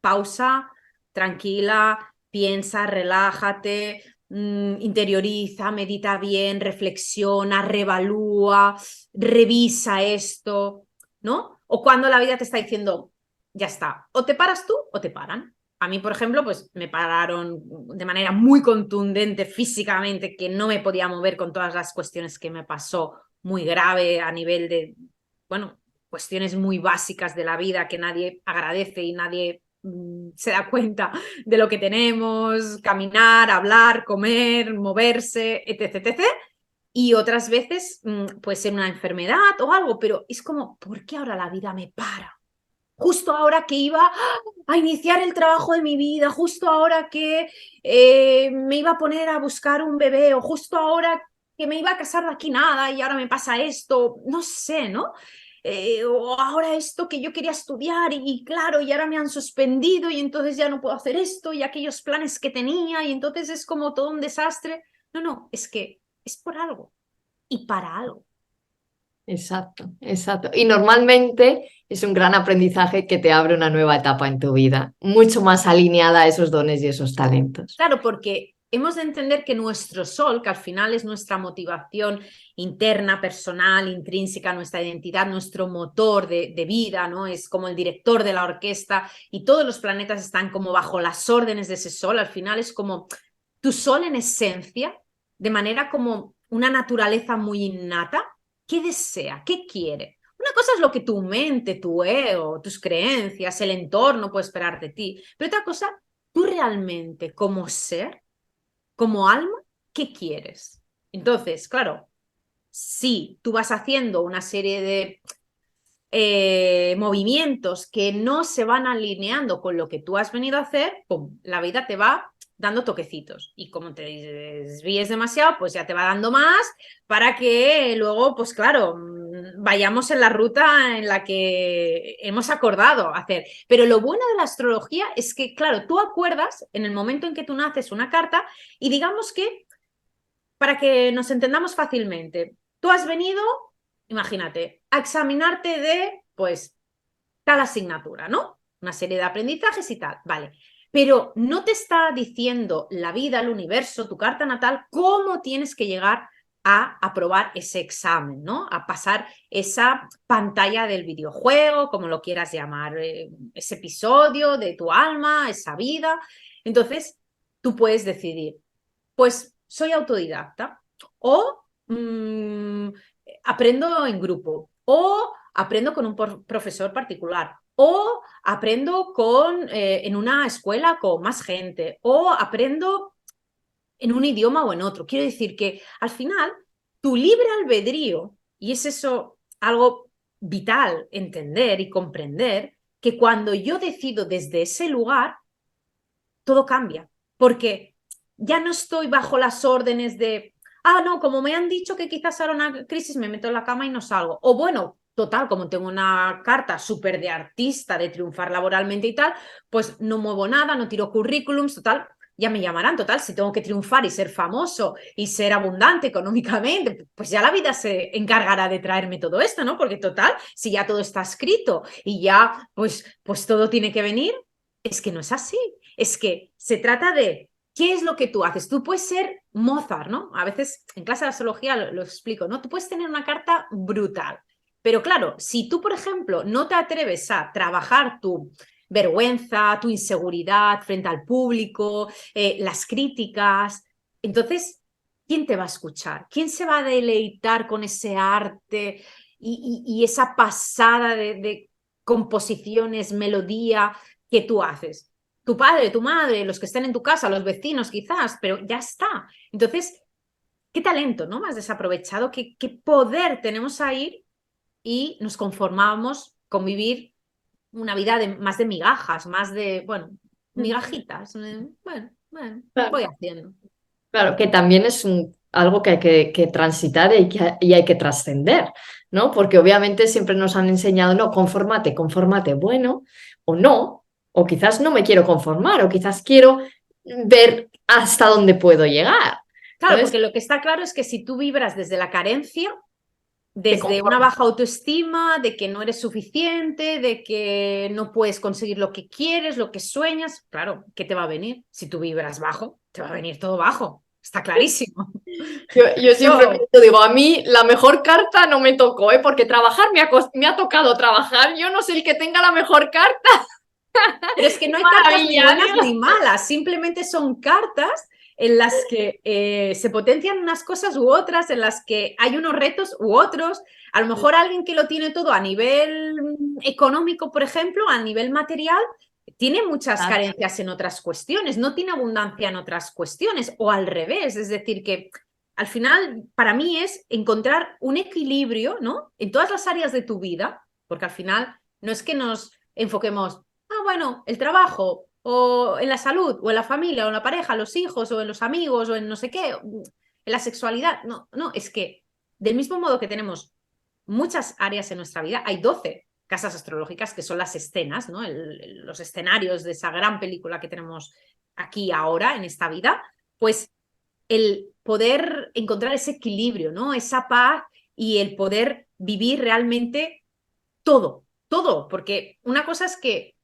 pausa, tranquila, piensa, relájate, interioriza, medita bien, reflexiona, revalúa, revisa esto, ¿no? O cuando la vida te está diciendo, ya está, o te paras tú o te paran. A mí, por ejemplo, pues me pararon de manera muy contundente físicamente, que no me podía mover con todas las cuestiones que me pasó, muy grave a nivel de, bueno, cuestiones muy básicas de la vida que nadie agradece y nadie se da cuenta de lo que tenemos, caminar, hablar, comer, moverse, etc, etc. Y otras veces puede ser una enfermedad o algo, pero es como, ¿por qué ahora la vida me para? Justo ahora que iba a iniciar el trabajo de mi vida, justo ahora que me iba a poner a buscar un bebé, o justo ahora que me iba a casar de aquí nada y ahora me pasa esto, no sé, ¿no? O ahora esto que yo quería estudiar y claro, y ahora me han suspendido y entonces ya no puedo hacer esto y aquellos planes que tenía y entonces es como todo un desastre. No, no, es que es por algo y para algo. Exacto, exacto. Y normalmente es un gran aprendizaje que te abre una nueva etapa en tu vida, mucho más alineada a esos dones y esos talentos. Claro, porque hemos de entender que nuestro sol, que al final es nuestra motivación interna, personal, intrínseca, nuestra identidad, nuestro motor de vida, ¿no? Es como el director de la orquesta y todos los planetas están como bajo las órdenes de ese sol. Al final es como tu sol en esencia, de manera como una naturaleza muy innata. ¿Qué desea? ¿Qué quiere? Una cosa es lo que tu mente, tu ego, tus creencias, el entorno puede esperar de ti, pero otra cosa tú realmente como ser, como alma, ¿qué quieres? Entonces, claro, si tú vas haciendo una serie de movimientos que no se van alineando con lo que tú has venido a hacer, ¡pum!, la vida te va dando toquecitos y como te desvíes demasiado, pues ya te va dando más para que luego, pues claro, vayamos en la ruta en la que hemos acordado hacer. Pero lo bueno de la astrología es que, claro, tú acuerdas en el momento en que tú naces una carta y digamos que, para que nos entendamos fácilmente, tú has venido, imagínate, a examinarte de, pues, tal asignatura, ¿no? Una serie de aprendizajes y tal, vale. Pero no te está diciendo la vida, el universo, tu carta natal, cómo tienes que llegar a aprobar ese examen, ¿no? A pasar esa pantalla del videojuego, como lo quieras llamar, ese episodio de tu alma, esa vida. Entonces, tú puedes decidir, pues soy autodidacta o aprendo en grupo o aprendo con un profesor particular o aprendo en una escuela con más gente o aprendo en un idioma o en otro. Quiero decir que al final tu libre albedrío, y es eso algo vital entender y comprender, que cuando yo decido desde ese lugar, todo cambia, porque ya no estoy bajo las órdenes de, no, como me han dicho que quizás hará una crisis, me meto en la cama y no salgo. O bueno, total, como tengo una carta súper de artista, de triunfar laboralmente y tal, pues no muevo nada, no tiro currículums, total, ya me llamarán, total, si tengo que triunfar y ser famoso y ser abundante económicamente, pues ya la vida se encargará de traerme todo esto, ¿no? Porque total, si ya todo está escrito y ya pues todo tiene que venir, es que no es así. Es que se trata de qué es lo que tú haces. Tú puedes ser Mozart, ¿no? A veces en clase de astrología lo explico, ¿no? Tú puedes tener una carta brutal, pero claro, si tú, por ejemplo, no te atreves a trabajar tu vergüenza, tu inseguridad frente al público, las críticas, entonces, ¿quién te va a escuchar? ¿Quién se va a deleitar con ese arte y esa pasada de composiciones, melodía que tú haces? Tu padre, tu madre, los que estén en tu casa, los vecinos quizás, pero ya está. Entonces, qué talento, ¿no? Más desaprovechado, qué poder tenemos ahí y nos conformamos con vivir una vida más de migajas, más de, bueno, migajitas. Bueno, Claro. voy haciendo. Claro, que también es algo que hay que transitar y hay que trascender, ¿no? Porque obviamente siempre nos han enseñado, no, confórmate, confórmate, bueno, o no, o quizás no me quiero conformar, o quizás quiero ver hasta dónde puedo llegar. Claro, Entonces, porque lo que está claro es que si tú vibras desde la carencia, te desde una conformas. baja autoestima, de que no eres suficiente, de que no puedes conseguir lo que quieres, lo que sueñas, claro, ¿qué te va a venir? Si tú vibras bajo, te va a venir todo bajo. Está clarísimo. Yo siempre Eso, digo, a mí la mejor carta no me tocó, ¿eh? Porque trabajar me ha tocado trabajar. Yo no sé el que tenga la mejor carta. pero es que no hay cartas ni Maravilla, buenas digo. ni malas, simplemente son cartas en las que se potencian unas cosas u otras, en las que hay unos retos u otros. A lo mejor alguien que lo tiene todo a nivel económico, por ejemplo, a nivel material, tiene muchas carencias en otras cuestiones, no tiene abundancia en otras cuestiones, o al revés, es decir, que al final para mí es encontrar un equilibrio, ¿no? En todas las áreas de tu vida, porque al final no es que nos enfoquemos, bueno, el trabajo, o en la salud, o en la familia, o en la pareja, los hijos, o en los amigos, o en no sé qué, en la sexualidad. No, no, es que del mismo modo que tenemos muchas áreas en nuestra vida, hay 12 casas astrológicas que son las escenas, ¿no? Los escenarios de esa gran película que tenemos aquí ahora, en esta vida, pues el poder encontrar ese equilibrio, ¿no? Esa paz y el poder vivir realmente todo, porque una cosa es que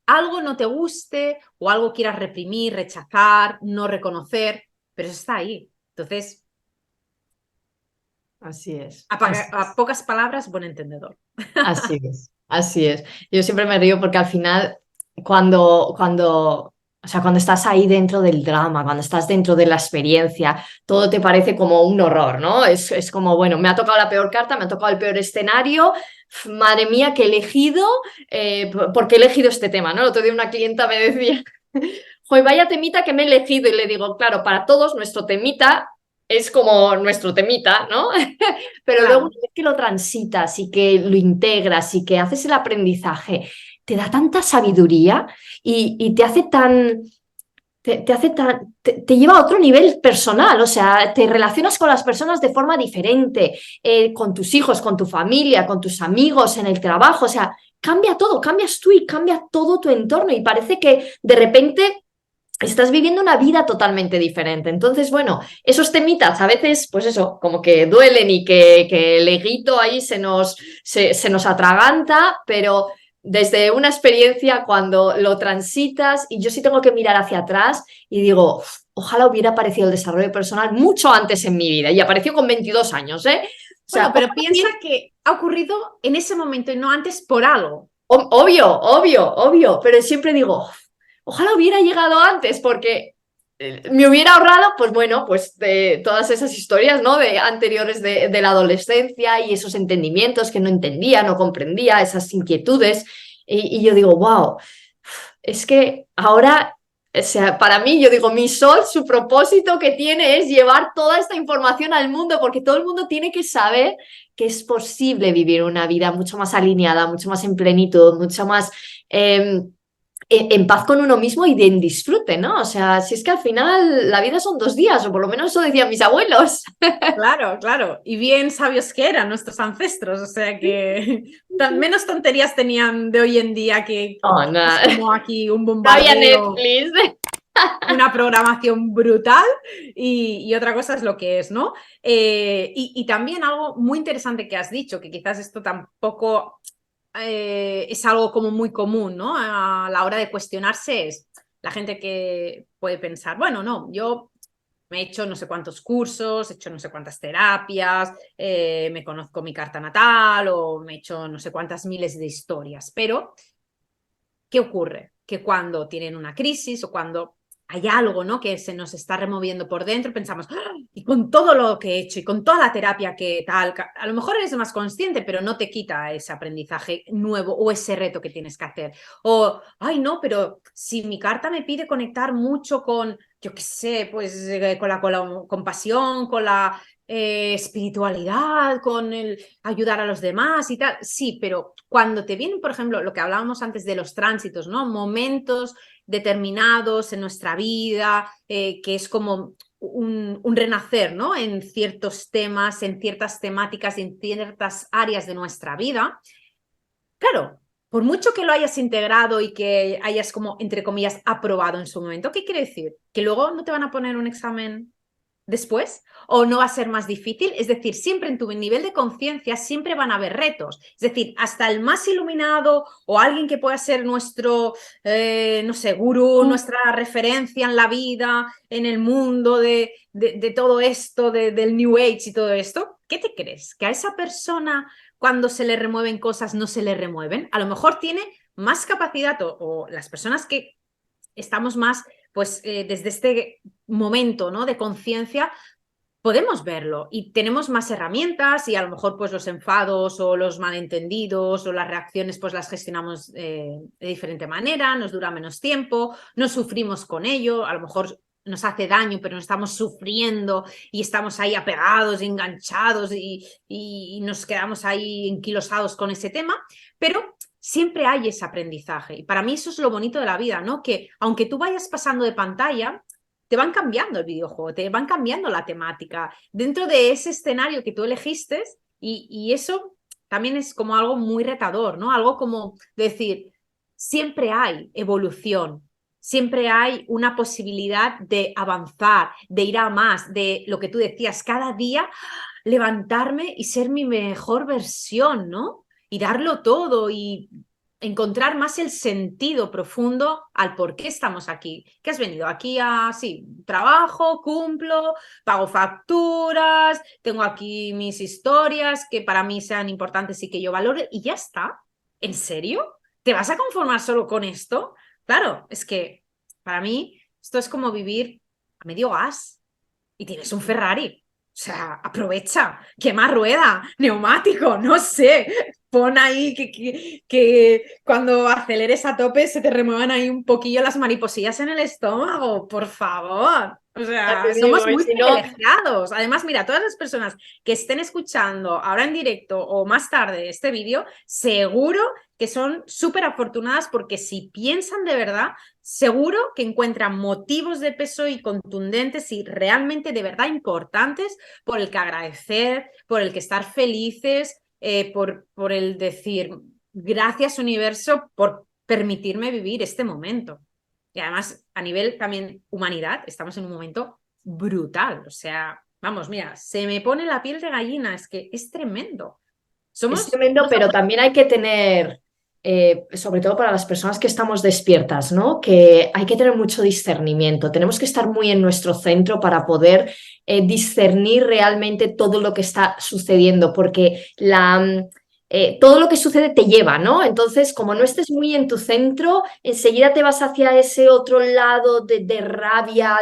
algo no te guste o algo quieras reprimir, rechazar, no reconocer, pero eso está ahí. Entonces, Así es. a pocas palabras, buen entendedor. Así es, así es. Yo siempre me río porque al final, o sea, cuando estás ahí dentro del drama, cuando estás dentro de la experiencia, todo te parece como un horror, ¿no? Es como, bueno, me ha tocado la peor carta, me ha tocado el peor escenario, madre mía, ¿qué he elegido? ¿Por qué he elegido este tema, ¿no? El otro día una clienta me decía, joder, vaya temita que me he elegido, y le digo, claro, para todos nuestro temita es como nuestro temita, ¿no? Pero luego, Claro. una vez que lo transitas y que lo integras y que haces el aprendizaje, te da tanta sabiduría y te hace tan, te lleva a otro nivel personal, o sea, te relacionas con las personas de forma diferente, con tus hijos, con tu familia, con tus amigos, en el trabajo, o sea, cambia todo, cambias tú y cambia todo tu entorno y parece que de repente estás viviendo una vida totalmente diferente. Entonces, bueno, esos temitas a veces, pues eso, como que duelen y que el eguito ahí se nos atraganta, pero desde una experiencia cuando lo transitas, y yo sí tengo que mirar hacia atrás y digo, "Uf, ojalá hubiera aparecido el desarrollo personal mucho antes en mi vida", y apareció con 22 años, ¿eh? O Bueno, sea, pero piensa que ha ocurrido en ese momento y no antes por algo. obvio, obvio, obvio, pero siempre digo, ojalá hubiera llegado antes porque me hubiera ahorrado, pues bueno, pues de todas esas historias, ¿no? De anteriores de la adolescencia y esos entendimientos que no entendía, no comprendía, esas inquietudes. Y yo digo, wow, es que ahora, o sea, para mí, yo digo, mi sol, su propósito que tiene es llevar toda esta información al mundo, porque todo el mundo tiene que saber que es posible vivir una vida mucho más alineada, mucho más en plenitud, mucho más en paz con uno mismo y de en disfrute, ¿no? O sea, si es que al final la vida son 2 días, o por lo menos eso decían mis abuelos. Claro, claro. Y bien sabios que eran nuestros ancestros, o sea que menos tonterías tenían de hoy en día que No, no, es como aquí un no había bombardeo, Netflix. una programación brutal y otra cosa es lo que es, ¿no? Y también algo muy interesante que has dicho, que quizás esto tampoco es algo como muy común, ¿no? A la hora de cuestionarse es la gente que puede pensar, bueno, no, yo me he hecho no sé cuántos cursos, he hecho no sé cuántas terapias, me conozco mi carta natal o me he hecho no sé cuántas miles de historias, pero ¿qué ocurre? Que cuando tienen una crisis o cuando hay algo, ¿no?, que se nos está removiendo por dentro, pensamos, ¡ah! Y con todo lo que he hecho y con toda la terapia que tal, a lo mejor eres más consciente, pero no te quita ese aprendizaje nuevo o ese reto que tienes que hacer. O, ay, no, pero si mi carta me pide conectar mucho con, yo qué sé, pues con la compasión, con la espiritualidad, con el ayudar a los demás y tal. Sí, pero cuando te vienen, por ejemplo, lo que hablábamos antes de los tránsitos, ¿no? Momentos determinados en nuestra vida, que es como un renacer, ¿no? En ciertos temas, en ciertas temáticas, en ciertas áreas de nuestra vida. Claro, por mucho que lo hayas integrado y que hayas como, entre comillas, aprobado en su momento, ¿qué quiere decir? ¿Que luego no te van a poner un examen después o no va a ser más difícil? Es decir, siempre en tu nivel de conciencia siempre van a haber retos. Es decir, hasta el más iluminado o alguien que pueda ser nuestro, no sé, gurú, nuestra referencia en la vida, en el mundo de todo esto, del New Age y todo esto, ¿qué te crees? ¿Que a esa persona cuando se le remueven cosas no se le remueven? A lo mejor tiene más capacidad o las personas que estamos más, pues desde este momento, ¿no?, de conciencia, podemos verlo y tenemos más herramientas y a lo mejor pues los enfados o los malentendidos o las reacciones pues las gestionamos de diferente manera, nos dura menos tiempo, no sufrimos con ello, a lo mejor nos hace daño pero no estamos sufriendo y estamos ahí apegados, enganchados y nos quedamos ahí enquilosados con ese tema, pero siempre hay ese aprendizaje y para mí eso es lo bonito de la vida, ¿no? Que aunque tú vayas pasando de pantalla, te van cambiando el videojuego, te van cambiando la temática dentro de ese escenario que tú elegiste y eso también es como algo muy retador, ¿no? Algo como decir, siempre hay evolución, siempre hay una posibilidad de avanzar, de ir a más, de lo que tú decías, cada día levantarme y ser mi mejor versión, ¿no? Y darlo todo y encontrar más el sentido profundo al por qué estamos aquí. ¿Qué has venido? Aquí a, sí, trabajo, cumplo, pago facturas, tengo aquí mis historias que para mí sean importantes y que yo valore y ya está. ¿En serio? ¿Te vas a conformar solo con esto? Claro, es que para mí esto es como vivir a medio gas y tienes un Ferrari. O sea, aprovecha, quema rueda, neumático, no sé. pon ahí que cuando aceleres a tope se te remuevan ahí un poquillo las mariposillas en el estómago, por favor. O Ya sea, te digo, somos y muy si no, privilegiados. Además, mira, todas las personas que estén escuchando ahora en directo o más tarde este vídeo, seguro que son súper afortunadas porque si piensan de verdad, seguro que encuentran motivos de peso y contundentes y realmente de verdad importantes por el que agradecer, por el que estar felices, por el decir gracias universo por permitirme vivir este momento. Y además, a nivel también humanidad, estamos en un momento brutal. O sea, vamos, mira, se me pone la piel de gallina, es que es tremendo. es Somos, tremendo, pero también hay que tener, sobre todo para las personas que estamos despiertas, ¿no? Que hay que tener mucho discernimiento. Tenemos que estar muy en nuestro centro para poder discernir realmente todo lo que está sucediendo, porque todo lo que sucede te lleva, ¿no? Entonces, como no estés muy en tu centro, enseguida te vas hacia ese otro lado de rabia,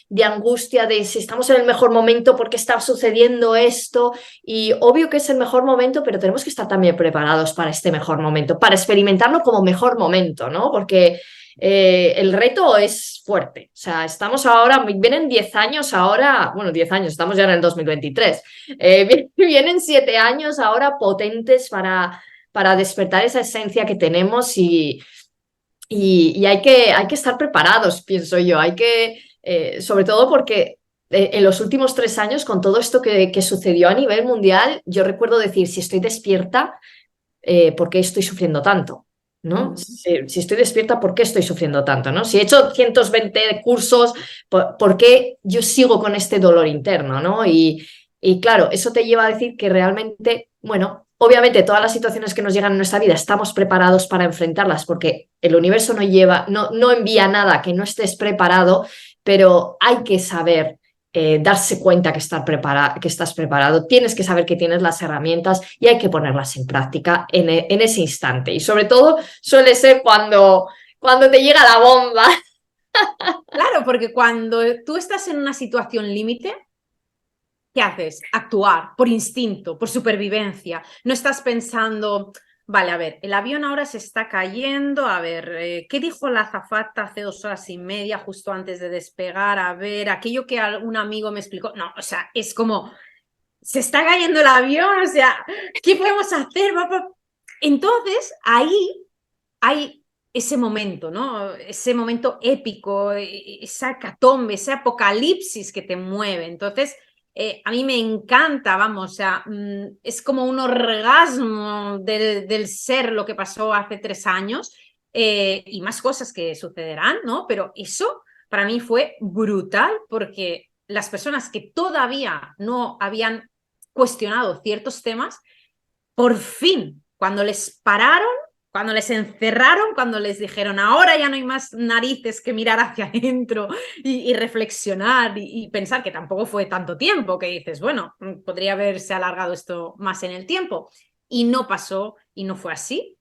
de angustia, de si estamos en el mejor momento, ¿por qué está sucediendo esto? Y obvio que es el mejor momento, pero tenemos que estar también preparados para este mejor momento, para experimentarlo como mejor momento, ¿no? Porque el reto es fuerte. O sea, estamos ahora, vienen 10 años ahora, bueno, 10 años, estamos ya en el 2023. Vienen 7 años ahora potentes para despertar esa esencia que tenemos y hay que estar preparados, pienso yo. Hay que, sobre todo porque en los últimos 3 años, con todo esto que sucedió a nivel mundial, yo recuerdo decir, si estoy despierta, ¿por qué estoy sufriendo tanto? ¿No? Si estoy despierta, ¿por qué estoy sufriendo tanto? ¿No? Si he hecho 120 cursos, ¿por qué yo sigo con este dolor interno? ¿No? Y claro, eso te lleva a decir que realmente, bueno, obviamente todas las situaciones que nos llegan en nuestra vida estamos preparados para enfrentarlas porque el universo no envía nada que no estés preparado, pero hay que saber darse cuenta que estás preparado, tienes que saber que tienes las herramientas y hay que ponerlas en práctica en ese instante. Y sobre todo suele ser cuando te llega la bomba. claro, porque cuando tú estás en una situación límite, ¿qué haces? Actuar por instinto, por supervivencia. No estás pensando, vale, a ver, el avión ahora se está cayendo, a ver, ¿qué dijo la azafata hace 2 horas y media justo antes de despegar? A ver, aquello que un amigo me explicó. No, o sea, es como, se está cayendo el avión, o sea, ¿qué podemos hacer? Entonces, ahí hay ese momento, ¿no? Ese momento épico, esa hecatombe, ese apocalipsis que te mueve. Entonces, a mí me encanta, vamos, o sea, es como un orgasmo del ser lo que pasó hace 3 años y más cosas que sucederán, ¿no? Pero eso para mí fue brutal porque las personas que todavía no habían cuestionado ciertos temas, por fin, cuando les pararon, cuando les encerraron, cuando les dijeron ahora ya no hay más narices que mirar hacia adentro y reflexionar y pensar que tampoco fue tanto tiempo, que dices, bueno, podría haberse alargado esto más en el tiempo. Y no pasó y no fue así.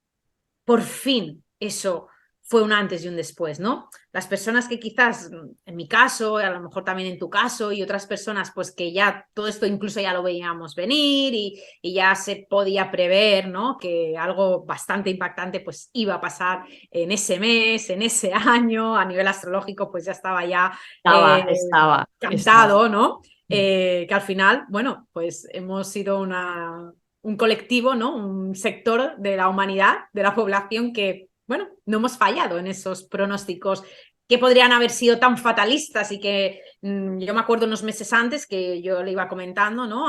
Por fin eso fue un antes y un después, ¿no? Las personas que quizás, en mi caso, a lo mejor también en tu caso y otras personas, pues que ya todo esto incluso ya lo veíamos venir y ya se podía prever, ¿no? Que algo bastante impactante pues iba a pasar en ese mes, en ese año, a nivel astrológico, pues ya estaba ya Estaba. cantado, ¿no? Que al final, bueno, pues hemos sido un colectivo, ¿no? Un sector de la humanidad, de la población que, bueno, no hemos fallado en esos pronósticos que podrían haber sido tan fatalistas y que yo me acuerdo unos meses antes que yo le iba comentando, ¿no?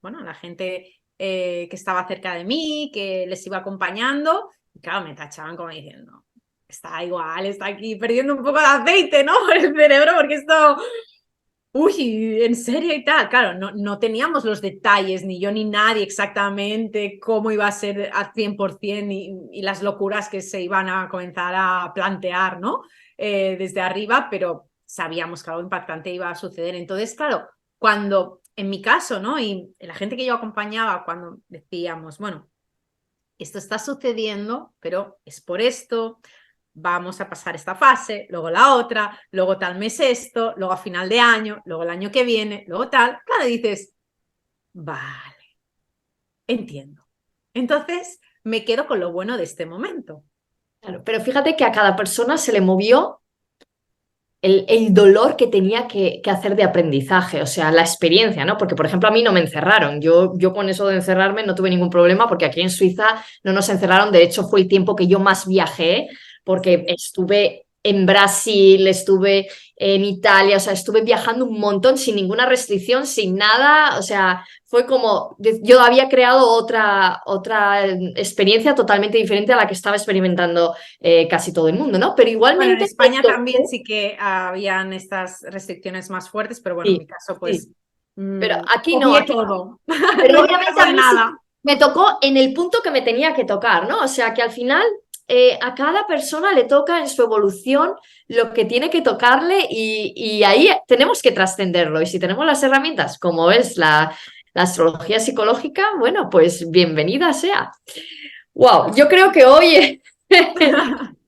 Bueno, a la gente que estaba cerca de mí, que les iba acompañando, y claro, me tachaban como diciendo, está igual, está aquí perdiendo un poco de aceite, ¿no? El cerebro, porque esto uy, ¿en serio y tal? Claro, no teníamos los detalles, ni yo ni nadie exactamente cómo iba a ser al 100% y las locuras que se iban a comenzar a plantear, ¿no? Desde arriba, pero sabíamos que algo impactante iba a suceder. Entonces, claro, cuando, en mi caso, ¿no? Y la gente que yo acompañaba, cuando decíamos, bueno, esto está sucediendo, pero es por esto, vamos a pasar esta fase, luego la otra, luego tal mes esto, luego a final de año, luego el año que viene, luego tal. Claro, dices, vale, entiendo. Entonces, me quedo con lo bueno de este momento. Claro, pero fíjate que a cada persona se le movió el dolor que tenía que hacer de aprendizaje, o sea, la experiencia, ¿no? Porque, por ejemplo, a mí no me encerraron. Yo con eso de encerrarme no tuve ningún problema porque aquí en Suiza no nos encerraron. De hecho, fue el tiempo que yo más viajé porque estuve en Brasil, estuve en Italia, o sea, estuve viajando un montón sin ninguna restricción, sin nada, o sea, fue como, yo había creado otra experiencia totalmente diferente a la que estaba experimentando casi todo el mundo, ¿no? Pero Bueno, en igualmente me España también tocó. sí que habían estas restricciones más fuertes, pero bueno, en Sí, mi caso, sí. pues, Pero aquí no, obvié aquí. todo. Pero No me obviamente quedo a con mí sí nada. me tocó en el punto que me tenía que tocar, ¿no? O sea que al final a cada persona le toca en su evolución lo que tiene que tocarle y ahí tenemos que trascenderlo. Y si tenemos las herramientas, como es la astrología psicológica, bueno, pues bienvenida sea. Wow, yo creo que hoy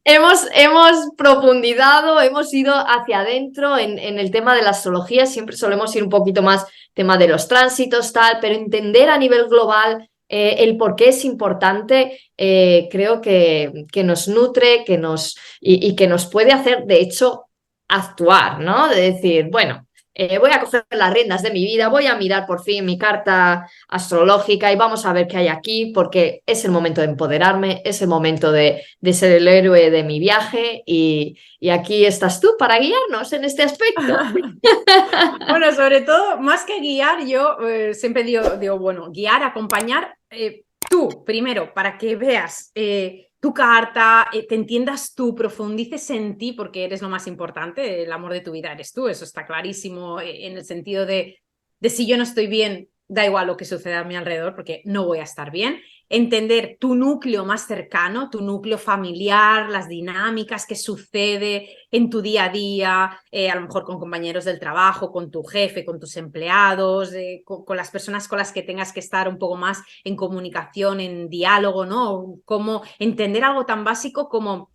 hemos profundizado, hemos ido hacia adentro en el tema de la astrología, siempre solemos ir un poquito más tema de los tránsitos, tal, pero entender a nivel global el por qué es importante, creo que nos nutre y que nos puede hacer, de hecho, actuar, ¿no? De decir, bueno, voy a coger las riendas de mi vida, voy a mirar por fin mi carta astrológica y vamos a ver qué hay aquí, porque es el momento de empoderarme, es el momento de ser el héroe de mi viaje y aquí estás tú para guiarnos en este aspecto. Bueno, sobre todo, más que guiar, yo siempre digo, bueno, guiar, acompañar, tú primero, para que veas tu carta, te entiendas tú, profundices en ti, porque eres lo más importante, el amor de tu vida eres tú, eso está clarísimo, en el sentido de si yo no estoy bien, da igual lo que suceda a mi alrededor, porque no voy a estar bien. Entender tu núcleo más cercano, tu núcleo familiar, las dinámicas que sucede en tu día a día, a lo mejor con compañeros del trabajo, con tu jefe, con tus empleados, con las personas con las que tengas que estar un poco más en comunicación, en diálogo, ¿no? Cómo entender algo tan básico como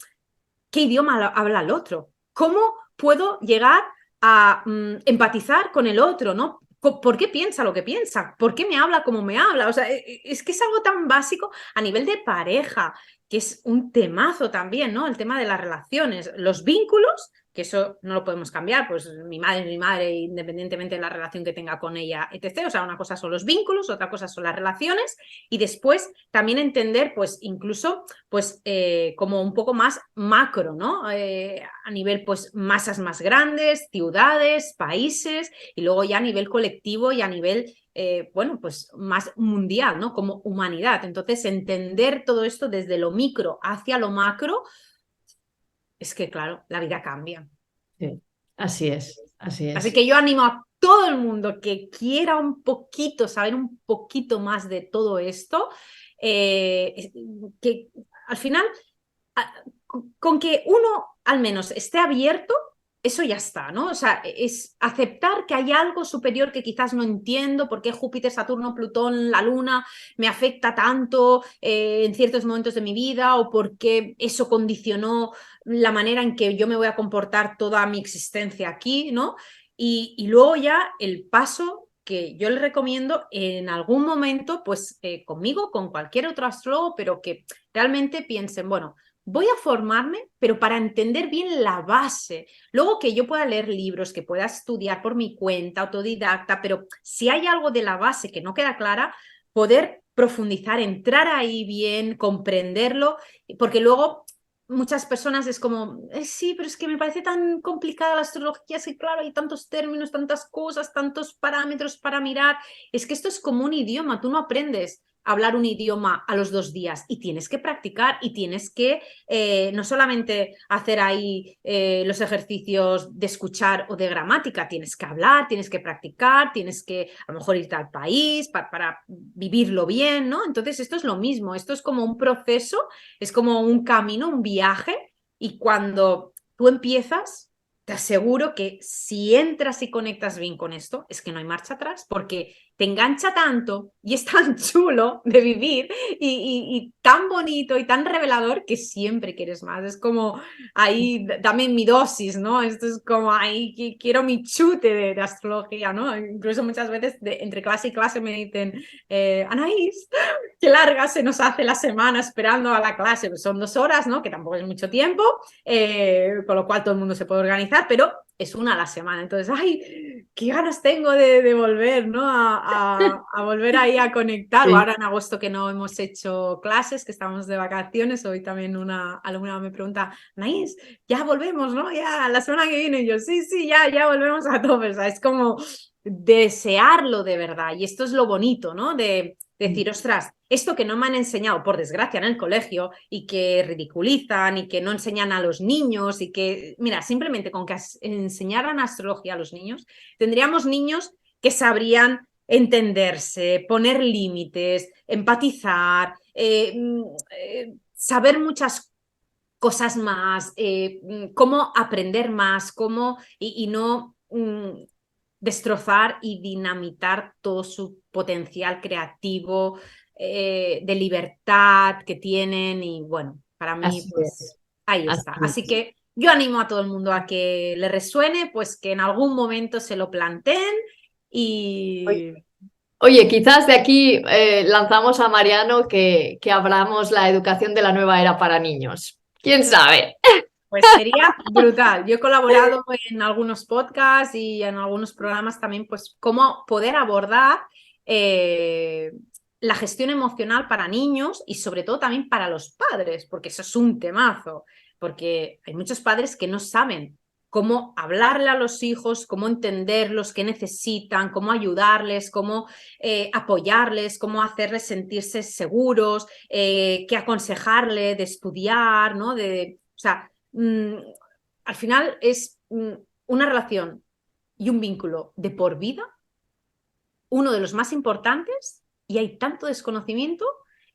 qué idioma habla el otro, cómo puedo llegar a empatizar con el otro, ¿no? ¿Por qué piensa lo que piensa? ¿Por qué me habla como me habla? O sea, es que es algo tan básico a nivel de pareja, que es un temazo también, ¿no? El tema de las relaciones, los vínculos, que eso no lo podemos cambiar, pues mi madre es mi madre, independientemente de la relación que tenga con ella, etc. O sea, una cosa son los vínculos, otra cosa son las relaciones, y después también entender, pues incluso, pues como un poco más macro, ¿no? A nivel, pues, masas más grandes, ciudades, países, y luego ya a nivel colectivo y a nivel bueno, pues más mundial, ¿no? Como humanidad. Entonces, entender todo esto desde lo micro hacia lo macro, es que, claro, la vida cambia. Sí, así es, así Así es. que yo animo a todo el mundo que quiera un poquito, saber un poquito más de todo esto, que al final, con que uno al menos esté abierto, eso ya está, ¿no? O sea, es aceptar que hay algo superior que quizás no entiendo, por qué Júpiter, Saturno, Plutón, la Luna me afecta tanto en ciertos momentos de mi vida, o por qué eso condicionó la manera en que yo me voy a comportar toda mi existencia aquí, ¿no? Y luego ya el paso que yo le recomiendo en algún momento, pues conmigo, con cualquier otro astrólogo, pero que realmente piensen, bueno, voy a formarme, pero para entender bien la base. Luego que yo pueda leer libros, que pueda estudiar por mi cuenta, autodidacta, pero si hay algo de la base que no queda clara, poder profundizar, entrar ahí bien, comprenderlo, porque luego muchas personas es como, sí, pero es que me parece tan complicada la astrología, es que claro, hay tantos términos, tantas cosas, tantos parámetros para mirar. Es que esto es como un idioma, tú no aprendes a hablar un idioma a los 2 días y tienes que practicar y tienes que no solamente hacer ahí los ejercicios de escuchar o de gramática, tienes que hablar, tienes que practicar, tienes que a lo mejor irte al país para vivirlo bien, ¿no? Entonces esto es lo mismo, esto es como un proceso, es como un camino, un viaje, y cuando tú empiezas, te aseguro que si entras y conectas bien con esto, es que no hay marcha atrás, porque te engancha tanto y es tan chulo de vivir y tan bonito y tan revelador que siempre quieres más. Es como ahí, dame mi dosis, ¿no? Esto es como ahí, quiero mi chute de astrología, ¿no? Incluso muchas veces entre clase y clase me dicen, Anaís, qué larga se nos hace la semana esperando a la clase, pues son 2 horas, ¿no? Que tampoco es mucho tiempo, con lo cual todo el mundo se puede organizar, pero es una a la semana. Entonces, ¡ay! Qué ganas tengo de volver, ¿no? A volver ahí a conectar. O Sí. ahora en agosto que no hemos hecho clases, que estamos de vacaciones, hoy también una alumna me pregunta, Naís, ya volvemos, ¿no? Ya la semana que viene. Y yo, sí, ya volvemos a tope. O sea, es como desearlo de verdad. Y esto es lo bonito, ¿no? De decir, ostras, esto que no me han enseñado, por desgracia, en el colegio y que ridiculizan y que no enseñan a los niños y que, mira, simplemente con que enseñaran astrología a los niños, tendríamos niños que sabrían entenderse, poner límites, empatizar, saber muchas cosas más, cómo aprender más, cómo y no destrozar y dinamitar todo su potencial creativo, de libertad que tienen y bueno, para mí Así es, pues ahí está. así Así es. que yo animo a todo el mundo a que le resuene, pues que en algún momento se lo planteen y Oye, quizás de aquí lanzamos a Mariano que abramos la educación de la nueva era para niños. ¿Quién sabe? pues sería brutal. Yo he colaborado en algunos podcasts y en algunos programas también, pues cómo poder abordar eh, la gestión emocional para niños y sobre todo también para los padres, porque eso es un temazo, porque hay muchos padres que no saben cómo hablarle a los hijos, cómo entenderlos, qué necesitan, cómo ayudarles, cómo apoyarles, cómo hacerles sentirse seguros, qué aconsejarle de estudiar, ¿no? O sea, al final es una relación y un vínculo de por vida, uno de los más importantes, y hay tanto desconocimiento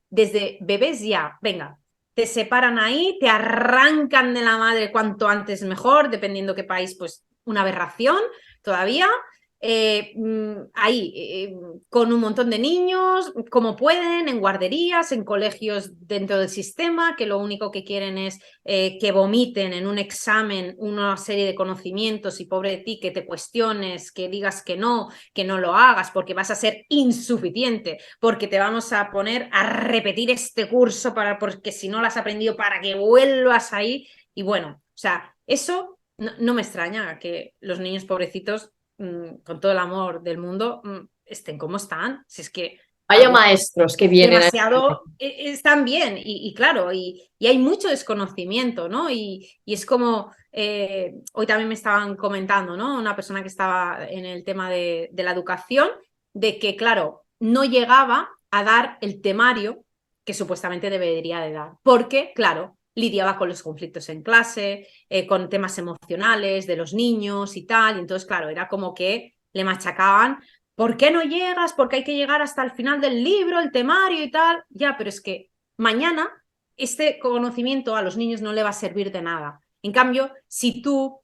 desde bebés ya, venga, te separan ahí, te arrancan de la madre cuanto antes mejor, dependiendo qué país, pues una aberración todavía, ahí, con un montón de niños, como pueden, en guarderías, en colegios dentro del sistema, que lo único que quieren es que vomiten en un examen una serie de conocimientos y pobre de ti que te cuestiones, que digas que no lo hagas porque vas a ser insuficiente, porque te vamos a poner a repetir este curso porque si no lo has aprendido para que vuelvas ahí. Y bueno, o sea, eso no me extraña que los niños pobrecitos con todo el amor del mundo, estén como están. Si es que Vaya maestros que vienen a demasiado están bien y claro, y hay mucho desconocimiento, ¿no? Y es como, hoy también me estaban comentando, ¿no? Una persona que estaba en el tema de la educación, de que, claro, no llegaba a dar el temario que supuestamente debería de dar, porque, claro, lidiaba con los conflictos en clase, con temas emocionales de los niños y tal, y entonces, claro, era como que le machacaban. ¿Por qué no llegas? Porque hay que llegar hasta el final del libro, el temario y tal. Ya, pero es que mañana este conocimiento a los niños no le va a servir de nada. En cambio, si tú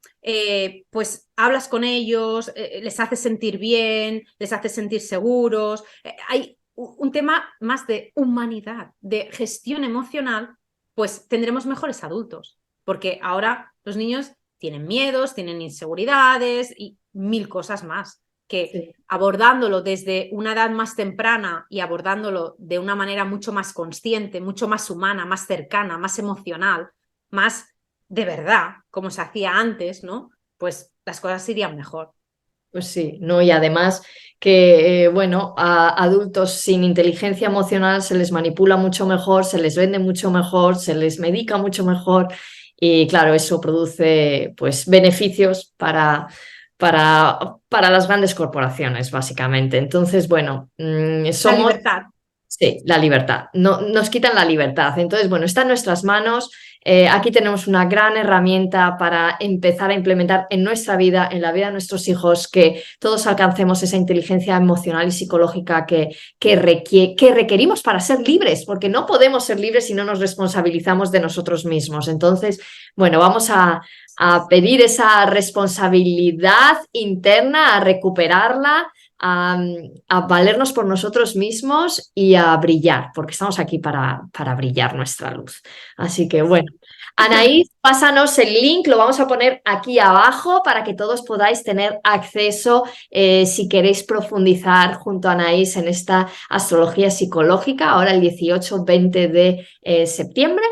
pues hablas con ellos, les haces sentir bien, les haces sentir seguros, hay un tema más de humanidad, de gestión emocional, pues tendremos mejores adultos. Porque ahora los niños tienen miedos, tienen inseguridades y 1000 cosas más que Sí. abordándolo desde una edad más temprana y abordándolo de una manera mucho más consciente, mucho más humana, más cercana, más emocional, más de verdad, como se hacía antes, ¿no? Pues las cosas irían mejor. Pues sí, ¿no? Y además que, bueno, a adultos sin inteligencia emocional se les manipula mucho mejor, se les vende mucho mejor, se les medica mucho mejor y claro, eso produce pues beneficios para las grandes corporaciones, básicamente. Entonces, bueno, La somos. libertad. Sí, la libertad. No, nos quitan la libertad. Entonces, bueno, está en nuestras manos. Aquí tenemos una gran herramienta para empezar a implementar en nuestra vida, en la vida de nuestros hijos, que todos alcancemos esa inteligencia emocional y psicológica que requerimos para ser libres, porque no podemos ser libres si no nos responsabilizamos de nosotros mismos. Entonces, bueno, vamos a pedir esa responsabilidad interna, a recuperarla a, a valernos por nosotros mismos y a brillar, porque estamos aquí para brillar nuestra luz. Así que Pues bueno, sí. Anaís, pásanos el link, lo vamos a poner aquí abajo para que todos podáis tener acceso si queréis profundizar junto a Anaís en esta astrología psicológica, ahora el 18-20 de septiembre.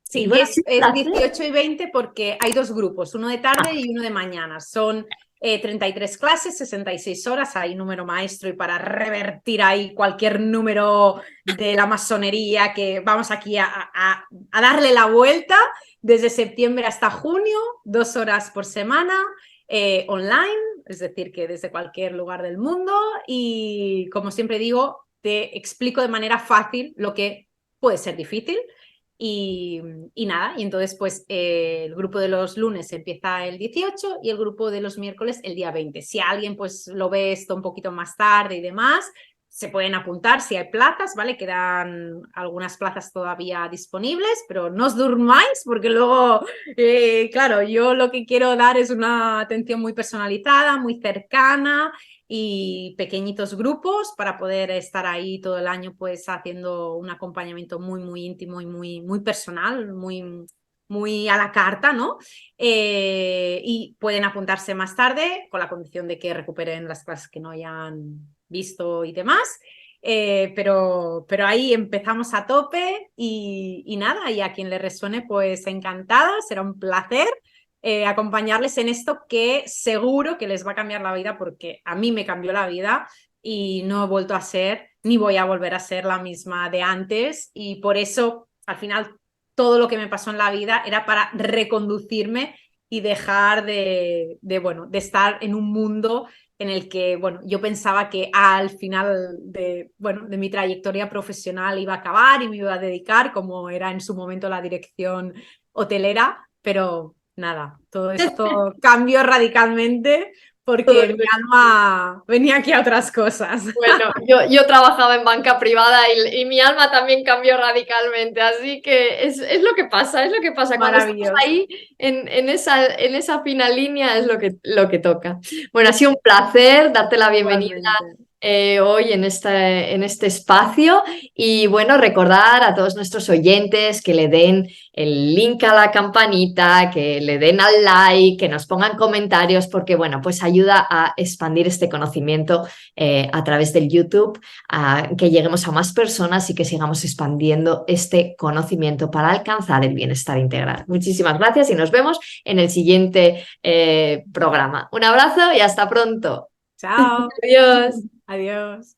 Sí, Y bueno, es 18 y 20 porque hay dos grupos, uno de tarde y uno de mañana. Son 33 clases, 66 horas, hay número maestro y para revertir ahí cualquier número de la masonería que vamos aquí a darle la vuelta desde septiembre hasta junio, 2 horas por semana, online, es decir, que desde cualquier lugar del mundo y como siempre digo, te explico de manera fácil lo que puede ser difícil. Y nada, y entonces pues el grupo de los lunes empieza el 18 y el grupo de los miércoles el día 20. Si alguien pues lo ve esto un poquito más tarde y demás, se pueden apuntar si hay plazas, ¿vale? Quedan algunas plazas todavía disponibles, pero no os durmáis porque luego, claro, yo lo que quiero dar es una atención muy personalizada, muy cercana y pequeñitos grupos para poder estar ahí todo el año pues haciendo un acompañamiento muy íntimo y muy personal, muy a la carta, ¿no? Y pueden apuntarse más tarde con la condición de que recuperen las clases que no hayan visto y demás. Pero ahí empezamos a tope y nada, y a quien le resuene pues encantada, será un placer acompañarles en esto que seguro que les va a cambiar la vida porque a mí me cambió la vida y no he vuelto a ser ni voy a volver a ser la misma de antes y por eso al final todo lo que me pasó en la vida era para reconducirme y dejar bueno, de estar en un mundo en el que, bueno, yo pensaba que al final bueno, de mi trayectoria profesional iba a acabar y me iba a dedicar, como era en su momento la dirección hotelera, pero nada, todo esto cambió radicalmente porque mi alma venía aquí a otras cosas. bueno, yo trabajaba en banca privada y mi alma también cambió radicalmente, así que es lo que pasa, es lo que pasa. Cuando estamos Maravilloso. ahí en esa fina línea es lo que toca. Bueno, ha sido un placer darte la bienvenida Igualmente. hoy en este espacio y bueno, recordar a todos nuestros oyentes que le den el link a la campanita, que le den al like, que nos pongan comentarios porque bueno, pues ayuda a expandir este conocimiento a través del YouTube, a que lleguemos a más personas y que sigamos expandiendo este conocimiento para alcanzar el bienestar integral. Muchísimas gracias y nos vemos en el siguiente programa. Un abrazo y hasta pronto. Chao. Adiós. Adiós.